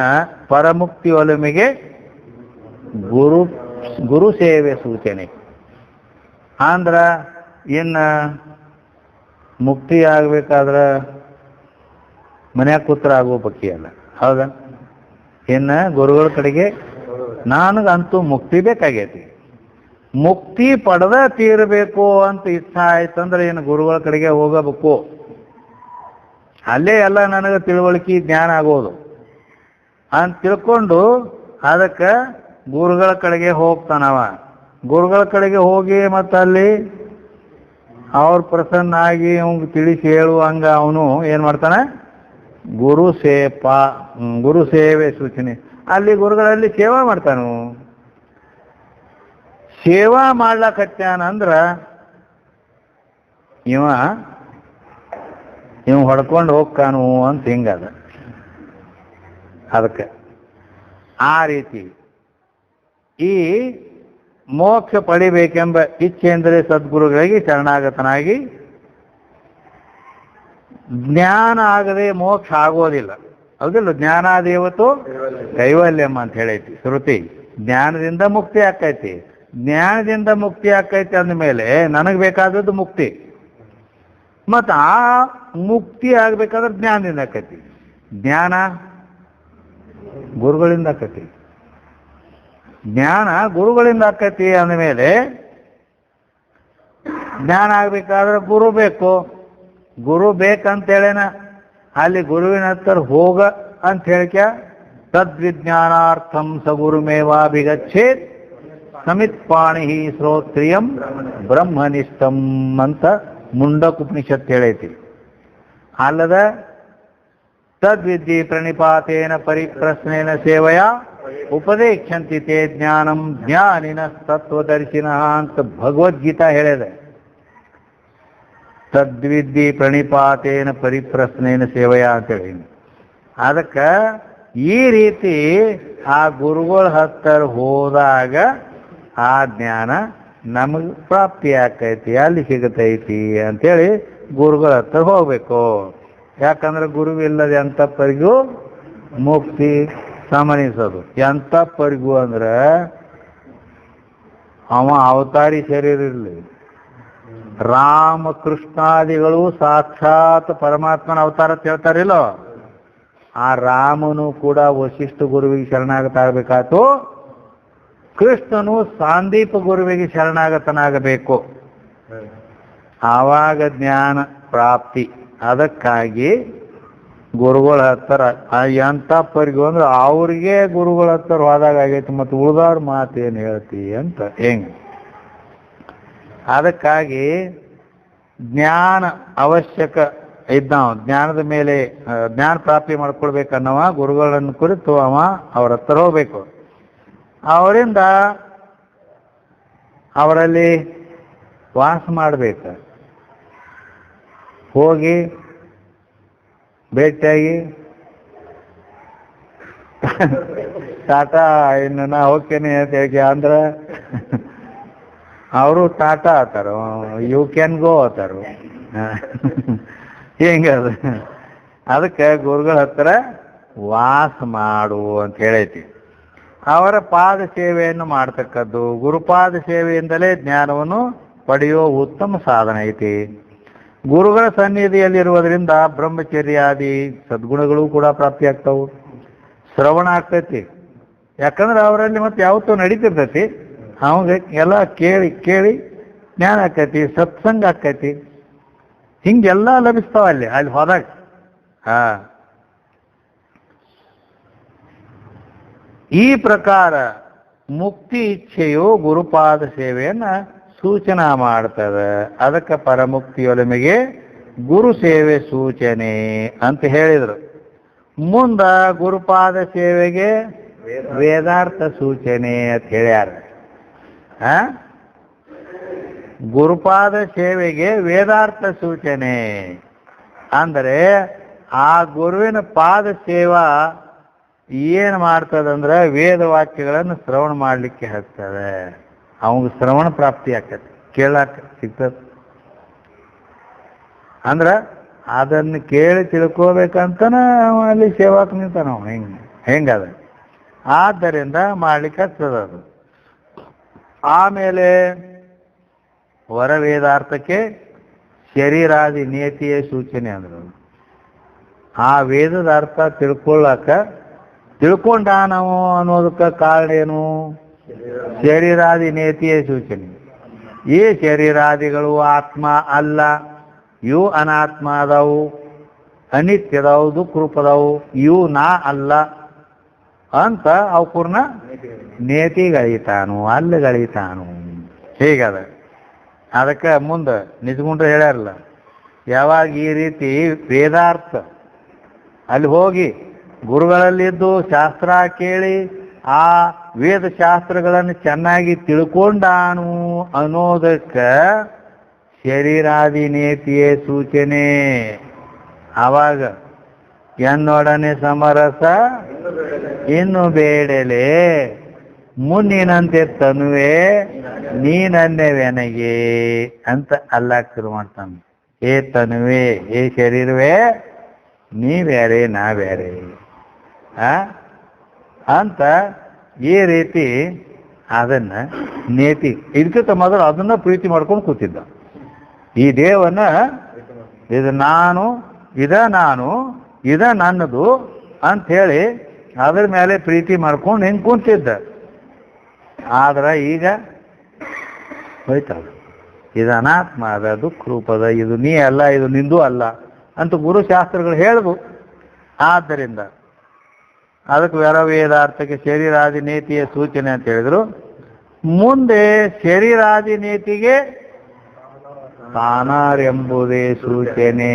ಪರಮುಕ್ತಿ ಒಲುಮೆಗೆ ಗುರು ಸೇವೆ ಸೂಚನೆ. ಅಂದ್ರ ಇನ್ನು ಮುಕ್ತಿ ಆಗ್ಬೇಕಾದ್ರೆ ಮನ್ಯಾಗ ಕೂತ್ರ ಆಗುವ ಪಕ್ಕಿ ಅಲ್ಲ, ಹೌದಾ? ಇನ್ನು ಗುರುಗಳ ಕಡೆಗೆ ನನಗಂತೂ ಮುಕ್ತಿ ಬೇಕಾಗೈತಿ, ಮುಕ್ತಿ ಪಡೆದ ತೀರಬೇಕು ಅಂತ ಇಚ್ಛಾ ಆಯ್ತಂದ್ರೆ ಏನು ಗುರುಗಳ ಕಡೆಗೆ ಹೋಗಬೇಕು. ಅಲ್ಲೇ ಎಲ್ಲ ನನಗೆ ತಿಳುವಳಿಕೆ ಜ್ಞಾನ ಆಗೋದು ಅಂತ ತಿಳ್ಕೊಂಡು ಅದಕ್ಕೆ ಗುರುಗಳ ಕಡೆಗೆ ಹೋಗ್ತಾನವ. ಗುರುಗಳ ಕಡೆಗೆ ಹೋಗಿ ಮತ್ತು ಅಲ್ಲಿ ಅವ್ರ ಪ್ರಸನ್ನ ಆಗಿ ಅವ್ನಿಗೆ ತಿಳಿಸಿ ಹೇಳುವಂಗ ಅವನು ಏನು ಮಾಡ್ತಾನೆ, ಗುರು ಸೇವೆ ಸೂಚನೆ. ಅಲ್ಲಿ ಗುರುಗಳಲ್ಲಿ ಸೇವಾ ಮಾಡ್ತಾನು. ಸೇವಾ ಮಾಡ್ಲಕತ್ಯಾನಂದ್ರ ಇವ ಹೊಡ್ಕೊಂಡು ಹೋಗ್ತಾನು ಅಂತ ಹಿಂಗದ. ಅದಕ್ಕೆ ಆ ರೀತಿ ಈ ಮೋಕ್ಷ ಪಡಿಬೇಕೆಂಬ ಇಚ್ಛೆಂದರೆ ಸದ್ಗುರುಗಳಿಗೆ ಶರಣಾಗತನಾಗಿ, ಜ್ಞಾನ ಆಗದೆ ಮೋಕ್ಷ ಆಗೋದಿಲ್ಲ, ಹೌದಿಲ್ಲ? ಜ್ಞಾನಾದೇವತು ಕೈವಲ್ಯಮ್ಮ ಅಂತ ಹೇಳೈತಿ ಶ್ರುತಿ. ಜ್ಞಾನದಿಂದ ಮುಕ್ತಿ ಆಕೈತಿ, ಜ್ಞಾನದಿಂದ ಮುಕ್ತಿ ಆಕೈತಿ ಅಂದಮೇಲೆ ನನಗೆ ಬೇಕಾದದ್ದು ಮುಕ್ತಿ. ಮತ್ತು ಆ ಮುಕ್ತಿ ಆಗ್ಬೇಕಾದ್ರೆ ಜ್ಞಾನದಿಂದ ಆಕೈತಿ. ಜ್ಞಾನ ಗುರುಗಳಿಂದ ಆಕೈತಿ, ಜ್ಞಾನ ಗುರುಗಳಿಂದ ಆಕೈತಿ ಅಂದಮೇಲೆ ಜ್ಞಾನ ಆಗ್ಬೇಕಾದ್ರೆ ಗುರು ಬೇಕು. ಗುರು ಬೇಕಂತೇಳೇನ ಅಲ್ಲಿ ಗುರುವಿನ ಹತ್ರ ಹೋಗ ಅಂತ ಹೇಳ್ಕ್ಯ ತದ್ವಿಜ್ಞಾನಾರ್ಥಂ ಸ ಗುರುಮೇವಾಭಿಗಚ್ಚೇತ್ ಸಮಿತ್ಪಾಣಿ ಶ್ರೋತ್ರಿಯಂ ಬ್ರಹ್ಮನಿಷ್ಠಂ ಅಂತ ಮುಂಡಕೋಪನಿಷತ್ ಹೇಳೈತಿ. ಅಲ್ಲದ ತದ್ವಿದ್ಯೆ ಪ್ರಣಿಪಾತೇನ ಪರಿಪ್ರಶ್ನೇನ ಸೇವೆಯ ಉಪದೇಕ್ಷಂತಿ ತೇ ಜ್ಞಾನಂ ಜ್ಞಾನಿನ ತತ್ವದರ್ಶಿನ ಅಂತ ಭಗವದ್ಗೀತಾ ಹೇಳಿದೆ. ತದ್ವಿದ್ಯೆ ಪ್ರಣಿಪಾತೇನ ಪರಿಪ್ರಶ್ನೇನ ಸೇವೆಯ ಅಂತೇಳಿ. ಅದಕ್ಕೆ ಈ ರೀತಿ ಆ ಗುರುಗಳ ಹತ್ತಿರ ಹೋದಾಗ ಆ ಜ್ಞಾನ ನಮಗೆ ಪ್ರಾಪ್ತಿ ಆಕೈತಿ, ಅಲ್ಲಿ ಸಿಗತೈತಿ ಅಂತೇಳಿ ಗುರುಗಳ ಹತ್ರ ಹೋಗ್ಬೇಕು. ಯಾಕಂದ್ರೆ ಗುರುವಿಲ್ಲದೆ ಎಂಥಪ್ಪರಿಗೂ ಮುಕ್ತಿ ಸಮನಿಸೋದು. ಎಂಥಪ್ಪರಿಗೂ ಅಂದ್ರೆ ಅವ ಅವತಾರಿ ಶರೀರ ಇರಲಿ, ರಾಮಕೃಷ್ಣಾದಿಗಳು ಸಾಕ್ಷಾತ್ ಪರಮಾತ್ಮನ ಅವತಾರ ಅಂತ ಹೇಳ್ತಾರಿಲ್ಲೋ, ಆ ರಾಮನು ಕೂಡ ವಶಿಷ್ಠ ಗುರುವಿಗೆ ಶರಣಾಗತಾಗಬೇಕಾಯ್ತು, ಕೃಷ್ಣನು ಸಾಂದೀಪ ಗುರುವಿಗೆ ಶರಣಾಗತನಾಗಬೇಕು. ಆವಾಗ ಜ್ಞಾನ ಪ್ರಾಪ್ತಿ. ಅದಕ್ಕಾಗಿ ಗುರುಗಳ ಹತ್ತಿರ ಎಂಥ ಪರಿಗೂ ಅಂದ್ರೆ ಅವ್ರಿಗೆ ಗುರುಗಳ ಹತ್ತಿರ ಹೋದಾಗ ಆಗೈತಿ, ಮತ್ತು ಉಳ್ದವ್ರ ಮಾತೇನು ಹೇಳ್ತಿ ಅಂತ ಹೆಂಗೆ. ಅದಕ್ಕಾಗಿ ಜ್ಞಾನ ಅವಶ್ಯಕ ಇದ್ದಾವ. ಜ್ಞಾನದ ಮೇಲೆ ಜ್ಞಾನ ಪ್ರಾಪ್ತಿ ಮಾಡ್ಕೊಳ್ಬೇಕನ್ನವ ಗುರುಗಳನ್ನು ಕುರಿತು ಅವ ಅವ್ರ ಹತ್ರ ಹೋಗ್ಬೇಕು. ಅವರಿಂದ ಅವರಲ್ಲಿ ವಾಸ ಮಾಡಬೇಕು. ಹೋಗಿ ಭೇಟಿಯಾಗಿ ಟಾಟಾ ಇನ್ನು ನಾ ಹೋಗ್ತೇನೆ ಅಂತ ಹೇಳಿ ಅಂದ್ರೆ ಅವರು ಟಾಟಾ ಆತಾರ, ಯು ಕ್ಯಾನ್ ಗೋ ಆತಾರು. ಹಿಂಗದ. ಅದಕ್ಕೆ ಗುರುಗಳ ಹತ್ರ ವಾಸ ಮಾಡು ಅಂತ ಹೇಳೈತಿ. ಅವರ ಪಾದ ಸೇವೆಯನ್ನು ಮಾಡ್ತಕ್ಕದ್ದು, ಗುರುಪಾದ ಸೇವೆಯಿಂದಲೇ ಜ್ಞಾನವನ್ನು ಪಡೆಯುವ ಉತ್ತಮ ಸಾಧನ ಐತಿ. ಗುರುಗಳ ಸನ್ನಿಧಿಯಲ್ಲಿರುವುದರಿಂದ ಬ್ರಹ್ಮಚರ್ಯಾದಿ ಸದ್ಗುಣಗಳು ಕೂಡ ಪ್ರಾಪ್ತಿಯಾಗ್ತಾವು. ಶ್ರವಣ ಆಗ್ತೈತಿ, ಯಾಕಂದ್ರೆ ಅವರಲ್ಲಿ ಮತ್ತೆ ಯಾವತ್ತೂ ನಡೀತಿರ್ತೈತಿ. ಅವಾಗ ಎಲ್ಲ ಕೇಳಿ ಕೇಳಿ ಜ್ಞಾನ ಆಕೈತಿ, ಸತ್ಸಂಗ ಆಕೈತಿ, ಹಿಂಗೆಲ್ಲ ಲಭಿಸ್ತಾವ ಅಲ್ಲಿ ಹೋದಾಗ. ಈ ಪ್ರಕಾರ ಮುಕ್ತಿ ಇಚ್ಛೆಯು ಗುರುಪಾದ ಸೇವೆಯನ್ನ ಸೂಚನಾ ಮಾಡ್ತದೆ. ಅದಕ್ಕೆ ಪರಮುಕ್ತಿಯೊಲಮೆಗೆ ಗುರು ಸೇವೆ ಸೂಚನೆ ಅಂತ ಹೇಳಿದರು. ಮುಂದ ಗುರುಪಾದ ಸೇವೆಗೆ ವೇದಾರ್ಥ ಸೂಚನೆ ಅಂತ ಹೇಳ್ಯಾರ. ಗುರುಪಾದ ಸೇವೆಗೆ ವೇದಾರ್ಥ ಸೂಚನೆ ಅಂದರೆ ಆ ಗುರುವಿನ ಪಾದ ಸೇವಾ ಏನು ಮಾಡ್ತದಂದ್ರೆ ವೇದ ವಾಕ್ಯಗಳನ್ನು ಶ್ರವಣ ಮಾಡಲಿಕ್ಕೆ ಹಚ್ತದೆ. ಅವಂಗ ಶ್ರವಣ ಪ್ರಾಪ್ತಿ ಆಕತಿ, ಕೇಳಾಕ ಸಿಗ್ತದೆ. ಅಂದ್ರೆ ಅದನ್ನು ಕೇಳಿ ತಿಳ್ಕೋಬೇಕಂತನ ಅಲ್ಲಿ ಸೇವಾಕ್ ನಿಂತಾನ ನಾವು. ಹೆಂಗದ ಆದ್ದರಿಂದ ಮಾಡ್ಲಿಕ್ಕೆ ಹಚ್ಚದ ಅದು. ಆಮೇಲೆ ವರ ವೇದಾರ್ಥಕ್ಕೆ ಶರೀರಾದಿ ನಿಯತಿಯ ಸೂಚನೆ ಅಂದ್ರು. ಆ ವೇದದ ಅರ್ಥ ತಿಳ್ಕೊಂಡ ನಾವು ಅನ್ನೋದಕ್ಕೆ ಕಾರಣ ಏನು? ಶರೀರಾದಿ ನೇತಿಯ ಸೂಚನೆ. ಈ ಶರೀರಾದಿಗಳು ಆತ್ಮ ಅಲ್ಲ, ಇವು ಅನಾತ್ಮ ಅದಾವು, ಅನಿತ್ಯದವು, ದುಃಖ ರೂಪದವು, ಇವು ನಾ ಅಲ್ಲ ಅಂತ ಅವಕೂರ್ನ ನೇತಿಗಳಿತಾನು, ಅಲ್ಲಗಳಿತಾನು. ಹೀಗದ. ಅದಕ್ಕೆ ಮುಂದೆ ನಿಜಗುಂಡ್ರೆ ಹೇಳ್ಯಾರಲ್ಲ, ಯಾವಾಗ ಈ ರೀತಿ ವೇದಾರ್ಥ ಅಲ್ಲಿ ಹೋಗಿ ಗುರುಗಳಲ್ಲಿದ್ದು ಶಾಸ್ತ್ರ ಕೇಳಿ ಆ ವೇದ ಶಾಸ್ತ್ರಗಳನ್ನು ಚೆನ್ನಾಗಿ ತಿಳ್ಕೊಂಡಾನು ಅನ್ನೋದಕ್ಕೆ ಶರೀರಾದಿ ನೇತಿಯೇ ಸೂಚನೆ. ಆವಾಗ ಎನ್ನೊಡನೆ ಸಮರಸ ಇನ್ನು ಬೇಡಲೆ, ಮುನ್ನಿನಂತೆ ತನುವೆ ನೀನನ್ನೆವೆನಗೆ ಅಂತ ಅಲ್ಲಾಕ್ ಶುರು ಮಾಡ್ತಾನೆ. ಏ ತನುವೆ, ಏ ಶರೀರವೇ, ನೀ ಬೇರೆ ನಾ ಬೇರೆ ಅಂತ ಈ ರೀತಿ ಅದನ್ನ ನೇತಿ. ಇದಕ್ಕಿಂತ ಮೊದಲು ಅದನ್ನ ಪ್ರೀತಿ ಮಾಡ್ಕೊಂಡು ಕೂತಿದ್ದ. ಈ ದೇವನ್ನ ಇದು ನಾನು, ಇದ ನನ್ನದು ಅಂತ ಹೇಳಿ ಅದ್ರ ಮೇಲೆ ಪ್ರೀತಿ ಮಾಡ್ಕೊಂಡು ಹೆಂಗ್ ಕೂತಿದ್ದ. ಆದ್ರೆ ಈಗ ಹೋಯ್ತಲ್ಲ, ಇದು ಅನಾತ್ಮ ಅದ, ದುಃಖ ರೂಪದ, ಇದು ನೀ ಅಲ್ಲ, ಇದು ನಿಂದು ಅಲ್ಲ ಅಂತ ಗುರುಶಾಸ್ತ್ರಗಳು ಹೇಳಿದ್ವು. ಆದ್ದರಿಂದ ಅದಕ್ಕೆ ವೇದಾರ್ಥಕ್ಕೆ ಶರೀರಾದಿ ನೀತಿಯ ಸೂಚನೆ ಅಂತ ಹೇಳಿದ್ರು. ಮುಂದೆ ಶರೀರಾದಿ ನೀತಿಗೆ ತಾನಾರೆಂಬುದೇ ಸೂಚನೆ.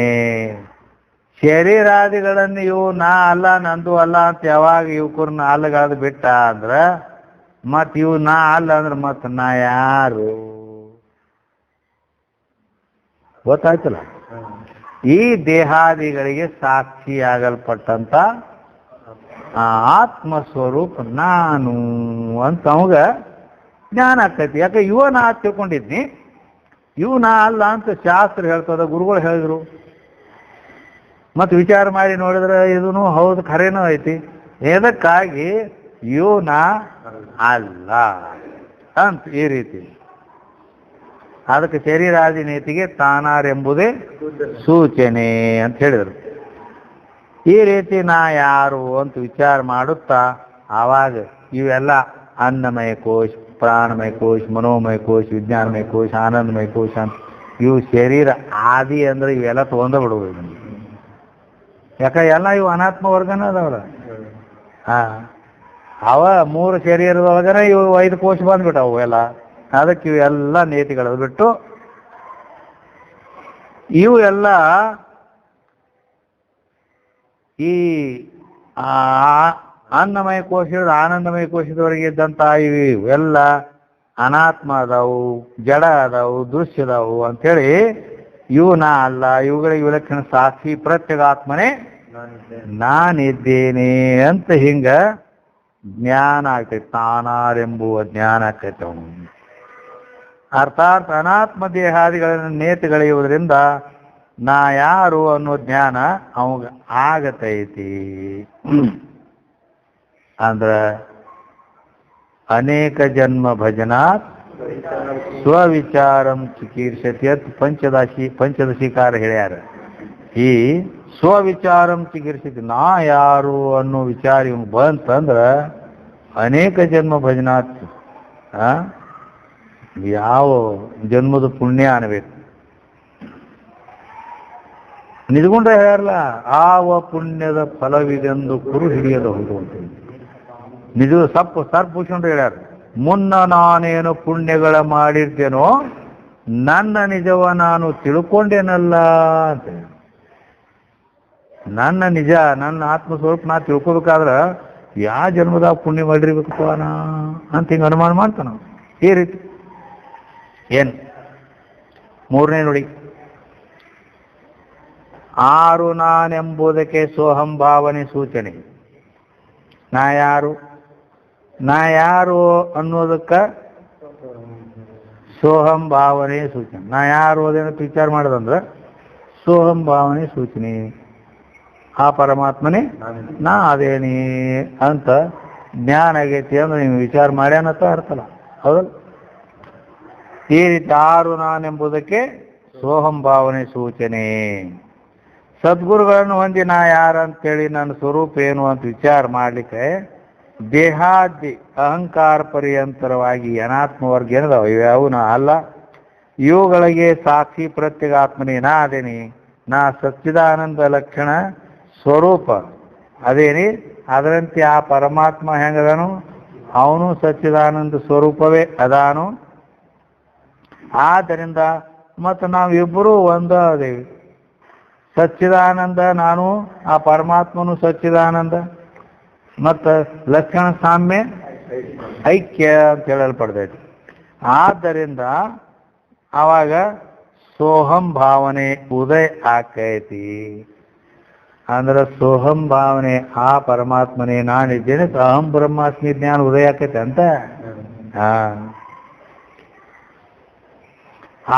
ಶರೀರಾದಿಗಳನ್ನು ಇವು ನಾ ಅಲ್ಲ, ನಂದು ಅಲ್ಲ ಅಂತ ಯಾವಾಗ ಇವಕೂರ್ನ ಅಲ್ಲಗಾದ ಬಿಟ್ಟ ಅಂದ್ರ ಮತ್ ಇವು ನಾ ಅಲ್ಲ ಅಂದ್ರೆ ಮತ್ ನಾ ಯಾರು ಗೊತ್ತಾಯ್ತಲ್ಲ. ಈ ದೇಹಾದಿಗಳಿಗೆ ಸಾಕ್ಷಿಯಾಗಲ್ಪಟ್ಟಂತ ಆತ್ಮಸ್ವರೂಪ ನಾನು ಅಂತ ಅವಾಗ ಜ್ಞಾನ ಆಗ್ತೈತಿ. ಯಾಕೆ ಇವ ನಾ ತಿಳ್ಕೊಂಡಿದ್ನಿ, ಇವು ನಾ ಅಲ್ಲ ಅಂತ ಶಾಸ್ತ್ರ ಹೇಳ್ತದ, ಗುರುಗಳು ಹೇಳಿದ್ರು. ಮತ್ತು ವಿಚಾರ ಮಾಡಿ ನೋಡಿದ್ರೆ ಇದೂ ಹೌದು, ಖರೇನೂ ಐತಿ. ಇದಕ್ಕಾಗಿ ಇವು ನಾ ಅಲ್ಲ ಅಂತ ಈ ರೀತಿ ಅದಕ್ಕೆ ಶರೀರಾದಿ ನೀತಿಗೆ ತಾನಾರೆಂಬುದೇ ಸೂಚನೆ ಅಂತ ಹೇಳಿದರು. ಈ ರೀತಿ ನಾ ಯಾರು ಅಂತ ವಿಚಾರ ಮಾಡುತ್ತಾ ಆವಾಗ ಇವೆಲ್ಲ ಅನ್ನಮಯ ಕೋಶ, ಪ್ರಾಣಮಯ ಕೋಶ, ಮನೋಮಯ ಕೋಶ, ವಿಜ್ಞಾನಮಯ ಕೋಶ, ಆನಂದಮಯ ಕೋಶ ಅಂತ ಇವು ಶರೀರ ಆದಿ ಅಂದ್ರೆ ಇವೆಲ್ಲ ತೊಗೊಂಡ ಬಿಡುವುದು. ಯಾಕ ಎಲ್ಲ ಇವು ಅನಾತ್ಮ ವರ್ಗನ ಅದಾವಲ್ಲ. ಅವ 3 ಶರೀರದೊಳಗನ ಇವು 5 ಕೋಶ ಬಂದ್ಬಿಟ್ಟವು ಎಲ್ಲ. ಅದಕ್ಕೆ ಇವೆಲ್ಲ ನೀತಿಗಳು ಬಿಟ್ಟು ಇವು ಎಲ್ಲ ಈ ಅನ್ನಮಯ ಕೋಶ, ಆನಂದಮಯ ಕೋಶದವರೆಗೆ ಇದ್ದಂತ ಇವೆಲ್ಲ ಅನಾತ್ಮ ಅದಾವು, ಜಡ ಅದಾವು, ದೃಶ್ಯ ಅದಾವು ಅಂಥೇಳಿ ಇವು ನಾ ಅಲ್ಲ, ಇವುಗಳಿಗೆ ವಿಲಕ್ಷಣ ಸಾಕ್ಷಿ ಪ್ರತ್ಯಗಾತ್ಮನೇ ನಾನಿದ್ದೇನೆ ಅಂತ ಹಿಂಗ ಜ್ಞಾನ ಆಗ್ತೈತೆ. ತಾನಾರೆಂಬುವ ಜ್ಞಾನ ಆಗ್ತೈತೆ ಅವನು. ಅರ್ಥಾತ್ ಅನಾತ್ಮ ದೇಹಾದಿಗಳನ್ನು ನೇತಿಗಳೆಯುವುದರಿಂದ ನಾ ಯಾರು ಅನ್ನೋ ಜ್ಞಾನ ಅವಾಗ ಆಗತೈತಿ. ಅಂದ್ರ ಅನೇಕ ಜನ್ಮ ಭಜನಾತ್ ಸ್ವವಿಚಾರಂ ಚಿಕೀರ್ಷತಿ ಅಂತ ಪಂಚದಶಿಕಾರ ಹೇಳ್ಯಾರ. ಈ ಸ್ವವಿಚಾರಂ ಚಿಕೀರ್ಷತಿ, ನಾ ಯಾರು ಅನ್ನೋ ವಿಚಾರ ಇವ್ ಬಂತಂದ್ರ ಅನೇಕ ಜನ್ಮ ಭಜನಾತ್, ಯಾವ ಜನ್ಮದ ಪುಣ್ಯ ಅನ್ಬೇಕು. ನಿಜಗುಂಡ ಹೇಳ್ಯಾರಲ್ಲ, ಆವ ಪುಣ್ಯದ ಫಲವಿದೆಂದು ಕುರು ಹಿಡಿಯದ ಹೌದು ಅಂತ. ನಿಜ ಸರ್ಪೂಷಣರು ಹೇಳ್ಯಾರ, ಮುನ್ನ ನಾನೇನು ಪುಣ್ಯಗಳ ಮಾಡಿರ್ತೇನೋ ನನ್ನ ನಿಜವ ನಾನು ತಿಳ್ಕೊಂಡೇನಲ್ಲ ಅಂತ. ನನ್ನ ನಿಜ, ನನ್ನ ಆತ್ಮಸ್ವರೂಪ ನಾ ತಿಳ್ಕೊಬೇಕಾದ್ರ ಯಾವ ಜನ್ಮದಾಗ ಪುಣ್ಯ ಮಾಡಿರ್ಬೇಕಪ್ಪ ನಾ ಅಂತ ಹಿಂಗೆ ಅನುಮಾನ ಮಾಡ್ತಾನ. ಈ ರೀತಿ ಏನು 3ನೇ ನೋಡಿ, ಆರು ನಾನೆಂಬುದಕ್ಕೆ ಸೋಹಂ ಭಾವನೆ ಸೂಚನೆ. ನಾ ಯಾರು ಅನ್ನೋದಕ್ಕ ಸೋಹಂ ಭಾವನೆ ಸೂಚನೆ. ನಾ ಯಾರು ಅದೇನಂತ ವಿಚಾರ ಮಾಡೋದಂದ್ರೆ ಸೋಹಂ ಭಾವನೆ ಸೂಚನೆ. ಆ ಪರಮಾತ್ಮನೇ ನಾ ಅದೇನಿ ಅಂತ ಜ್ಞಾನ ಆಗೈತಿ ಅಂದ್ರೆ ನೀವು ವಿಚಾರ ಮಾಡ್ಯಾನತ್ತ ಅರ್ಥಲ್ಲ, ಹೌದಲ್ಲ? ಈ ರೀತಿ ಆರು ನಾನೆಂಬುದಕ್ಕೆ ಸೋಹಂ ಭಾವನೆ ಸೂಚನೆ. ಸದ್ಗುರುಗಳನ್ನು ಹೊಂದಿ ನಾ ಯಾರಂತೇಳಿ ನನ್ನ ಸ್ವರೂಪ ಏನು ಅಂತ ವಿಚಾರ ಮಾಡಲಿಕ್ಕೆ ದೇಹಾದಿ ಅಹಂಕಾರ ಪರ್ಯಂತರವಾಗಿ ಅನಾತ್ಮವರ್ಗ ಏನದಾವ ಇವ್ಯಾವು ನಾ ಅಲ್ಲ. ಇವುಗಳಿಗೆ ಸಾಕ್ಷಿ ಪ್ರತ್ಯಗಾತ್ಮನೇ ನಾ ಅದೇನಿ. ನಾ ಸಚ್ಚಿದಾನಂದ ಲಕ್ಷಣ ಸ್ವರೂಪ ಅದೇನಿ. ಅದರಂತೆ ಆ ಪರಮಾತ್ಮ ಹೆಂಗದಾನು, ಅವನು ಸಚ್ಚಿದಾನಂದ ಸ್ವರೂಪವೇ ಅದಾನು. ಆದ್ದರಿಂದ ಮತ್ತು ನಾವಿಬ್ಬರೂ ಒಂದೇ ಅದೇವಿ. ಸಚ್ಚಿದಾನಂದ ನಾನು, ಆ ಪರಮಾತ್ಮನು ಸಚ್ಚಿದಾನಂದ. ಮತ್ತು ಲಕ್ಷಣ ಸಾಮ್ಯ ಐಕ್ಯ ಅಂತ ಹೇಳಲ್ಪಡ್ತೈತಿ. ಆದ್ದರಿಂದ ಆವಾಗ ಸೋಹಂ ಭಾವನೆ ಉದಯ ಆಕೈತಿ. ಅಂದ್ರೆ ಸೋಹಂ ಭಾವನೆ ಆ ಪರಮಾತ್ಮನೇ ನಾನಿದ್ದೇನೆ, ಅಹಂ ಬ್ರಹ್ಮಾಸ್ಮಿ ಜ್ಞಾನ ಉದಯ ಆಕೈತೆ ಅಂತ.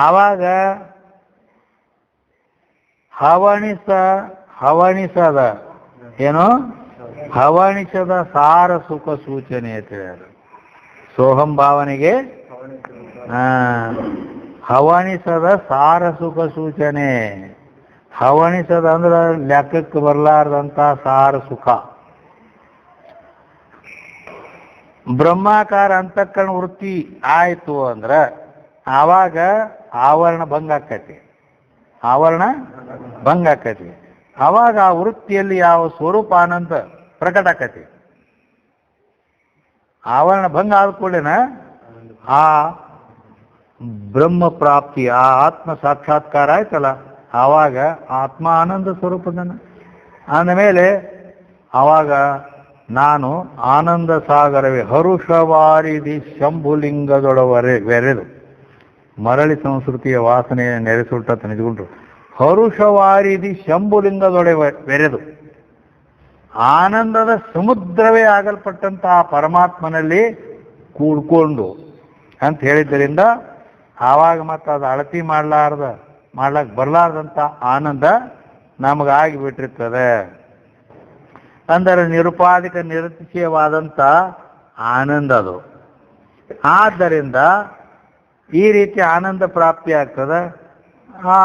ಆವಾಗ ಹವಣಿಸದ ಏನು ಹವಣಿಸದ ಸಾರ ಸುಖ ಸೂಚನೆ ಅಂತ ಹೇಳ್ಯಾರ. ಸೋಹಂ ಭಾವನೆಗೆ ಹವಣಿಸದ ಸಾರ ಸುಖ ಸೂಚನೆ. ಹವಣಿಸದ ಅಂದ್ರೆ ಲೆಕ್ಕಕ್ಕೆ ಬರಲಾರ್ದಂತ ಸಾರ ಸುಖ. ಬ್ರಹ್ಮಾಕಾರ ಅಂತಃಕರಣ ವೃತ್ತಿ ಆಯ್ತು ಅಂದ್ರ ಆವಾಗ ಆವರಣ ಭಂಗ ಆಕೈತಿ. ಆವಾಗ ಆ ವೃತ್ತಿಯಲ್ಲಿ ಯಾವ ಸ್ವರೂಪ ಆನಂದ ಪ್ರಕಟ ಆಕತಿ. ಆವರಣ ಭಂಗ ಆದ ಕೂಡಲೇನ ಆ ಬ್ರಹ್ಮ ಪ್ರಾಪ್ತಿ, ಆ ಆತ್ಮ ಸಾಕ್ಷಾತ್ಕಾರ ಆಯ್ತಲ್ಲ, ಆವಾಗ ಆತ್ಮ ಆನಂದ ಸ್ವರೂಪದನ. ಅಂದಮೇಲೆ ಆವಾಗ ನಾನು ಆನಂದ ಸಾಗರವೇ ಹರುಷವಾರಿದಿ ಶಂಭುಲಿಂಗದೊಡವೆರೆದು ಮರಳಿ ಸಂಸ್ಕೃತಿಯ ವಾಸನೆಯ ನೆರೆಸುಟ್ಟ ನಿಜಗುಂಡ್ರು. ಹರುಷವಾರಿದಿ ಶಂಭುಲಿಂಗದೊಡವೆರೆದು ಆನಂದದ ಸಮುದ್ರವೇ ಆಗಲ್ಪಟ್ಟಂತ ಆ ಪರಮಾತ್ಮನಲ್ಲಿ ಕೂಡ್ಕೊಂಡು ಅಂತ ಹೇಳಿದ್ದರಿಂದ ಆವಾಗ ಮತ್ತೆ ಅದು ಅಳತಿ ಮಾಡ್ಲಕ್ ಬರಲಾರ್ದಂತ ಆನಂದ ನಮಗಾಗಿ ಬಿಟ್ಟಿರ್ತದೆ. ಅಂದರೆ ನಿರುಪಾಧಿಕ ನಿರತಿಶಯವಾದಂಥ ಆನಂದ ಅದು. ಆದ್ದರಿಂದ ಈ ರೀತಿ ಆನಂದ ಪ್ರಾಪ್ತಿ ಆಗ್ತದ. ಆ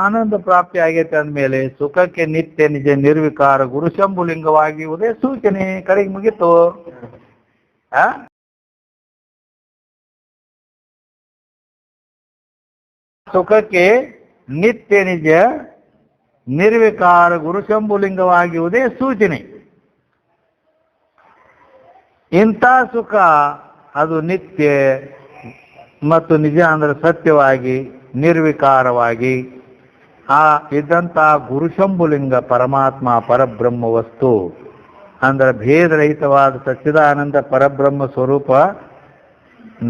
ಆನಂದ ಪ್ರಾಪ್ತಿ ಆಗೈತೆ ಅಂದಮೇಲೆ ಸುಖಕ್ಕೆ ನಿತ್ಯ ನಿಜ ನಿರ್ವಿಕಾರ ಗುರು ಶಂಭುಲಿಂಗವಾಗಿರುವುದೇ ಸೂಚನೆ. ಕಡೆಗೆ ಮುಗೀತು. ಸುಖಕ್ಕೆ ನಿತ್ಯ ನಿಜ ನಿರ್ವಿಕಾರ ಗುರು ಶಂಭುಲಿಂಗವಾಗಿರುವುದೇ ಸೂಚನೆ. ಇಂಥ ಸುಖ ಅದು ನಿತ್ಯ ಮತ್ತು ನಿಜ ಅಂದ್ರೆ ಸತ್ಯವಾಗಿ ನಿರ್ವಿಕಾರವಾಗಿ ಇದ್ದಂಥ ಗುರುಶಂಭುಲಿಂಗ ಪರಮಾತ್ಮ ಪರಬ್ರಹ್ಮ ವಸ್ತು ಅಂದ್ರೆ ಭೇದರಹಿತವಾದ ಸಚ್ಚಿದಾನಂದ ಪರಬ್ರಹ್ಮ ಸ್ವರೂಪ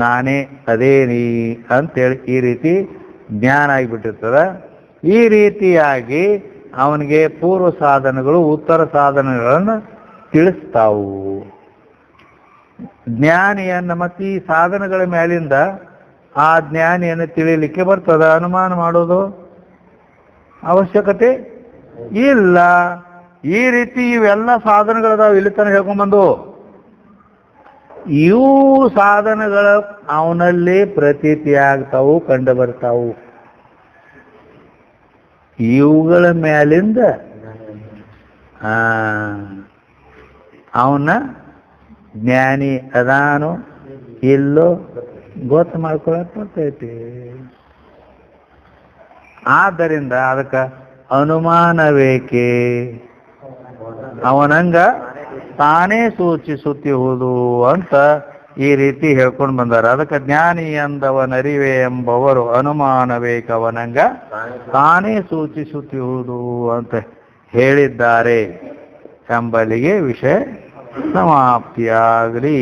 ನಾನೇ ಅದೇನಿ ಅಂತೇಳಿ ಈ ರೀತಿ ಜ್ಞಾನ ಆಗಿಬಿಟ್ಟಿರ್ತದೆ. ಈ ರೀತಿಯಾಗಿ ಅವನಿಗೆ ಪೂರ್ವ ಸಾಧನಗಳು ಉತ್ತರ ಸಾಧನಗಳನ್ನು ತಿಳಿಸ್ತಾವು. ಜ್ಞಾನಿಯನ್ನು ಮತ್ತು ಈ ಸಾಧನಗಳ ಮೇಲಿಂದ ಆ ಜ್ಞಾನಿಯನ್ನು ತಿಳಿಲಿಕ್ಕೆ ಬರ್ತದ. ಅನುಮಾನ ಮಾಡೋದು ಅವಶ್ಯಕತೆ ಇಲ್ಲ. ಈ ರೀತಿ ಇವೆಲ್ಲ ಸಾಧನಗಳದಾವ. ಇಲ್ಲಿ ತನಕ ಹೇಳ್ಕೊಂಡ್ಬಂದು ಇವು ಸಾಧನಗಳು ಅವನಲ್ಲಿ ಪ್ರತೀತಿ ಆಗ್ತಾವು, ಕಂಡು ಬರ್ತಾವು. ಇವುಗಳ ಮೇಲಿಂದ ಅವನ ಜ್ಞಾನಿ ಅದಾನು ಇಲ್ಲೋ ಗೊತ್ತು ಮಾಡ್ಕೊಳಕ್ ಬರ್ತೈತಿ. ಆದ್ದರಿಂದ ಅದಕ್ಕೆ ಅನುಮಾನವೇಕೆ? ಅವನಂಗ ತಾನೇ ಸೂಚಿಸುತ್ತಿರುವುದು ಅಂತ ಈ ರೀತಿ ಹೇಳ್ಕೊಂಡು ಬಂದಾರ. ಅದಕ್ಕೆ ಜ್ಞಾನಿ ಎಂದವನರಿವೆ ಎಂಬವರು ಅನುಮಾನವೇಕವನಂಗ ತಾನೇ ಸೂಚಿಸುತ್ತಿರುವುದು ಅಂತ ಹೇಳಿದ್ದಾರೆ ಎಂಬಲ್ಲಿಗೆ ವಿಷಯ ಸಮಾಪ್ತಿಯಾಗಲಿ.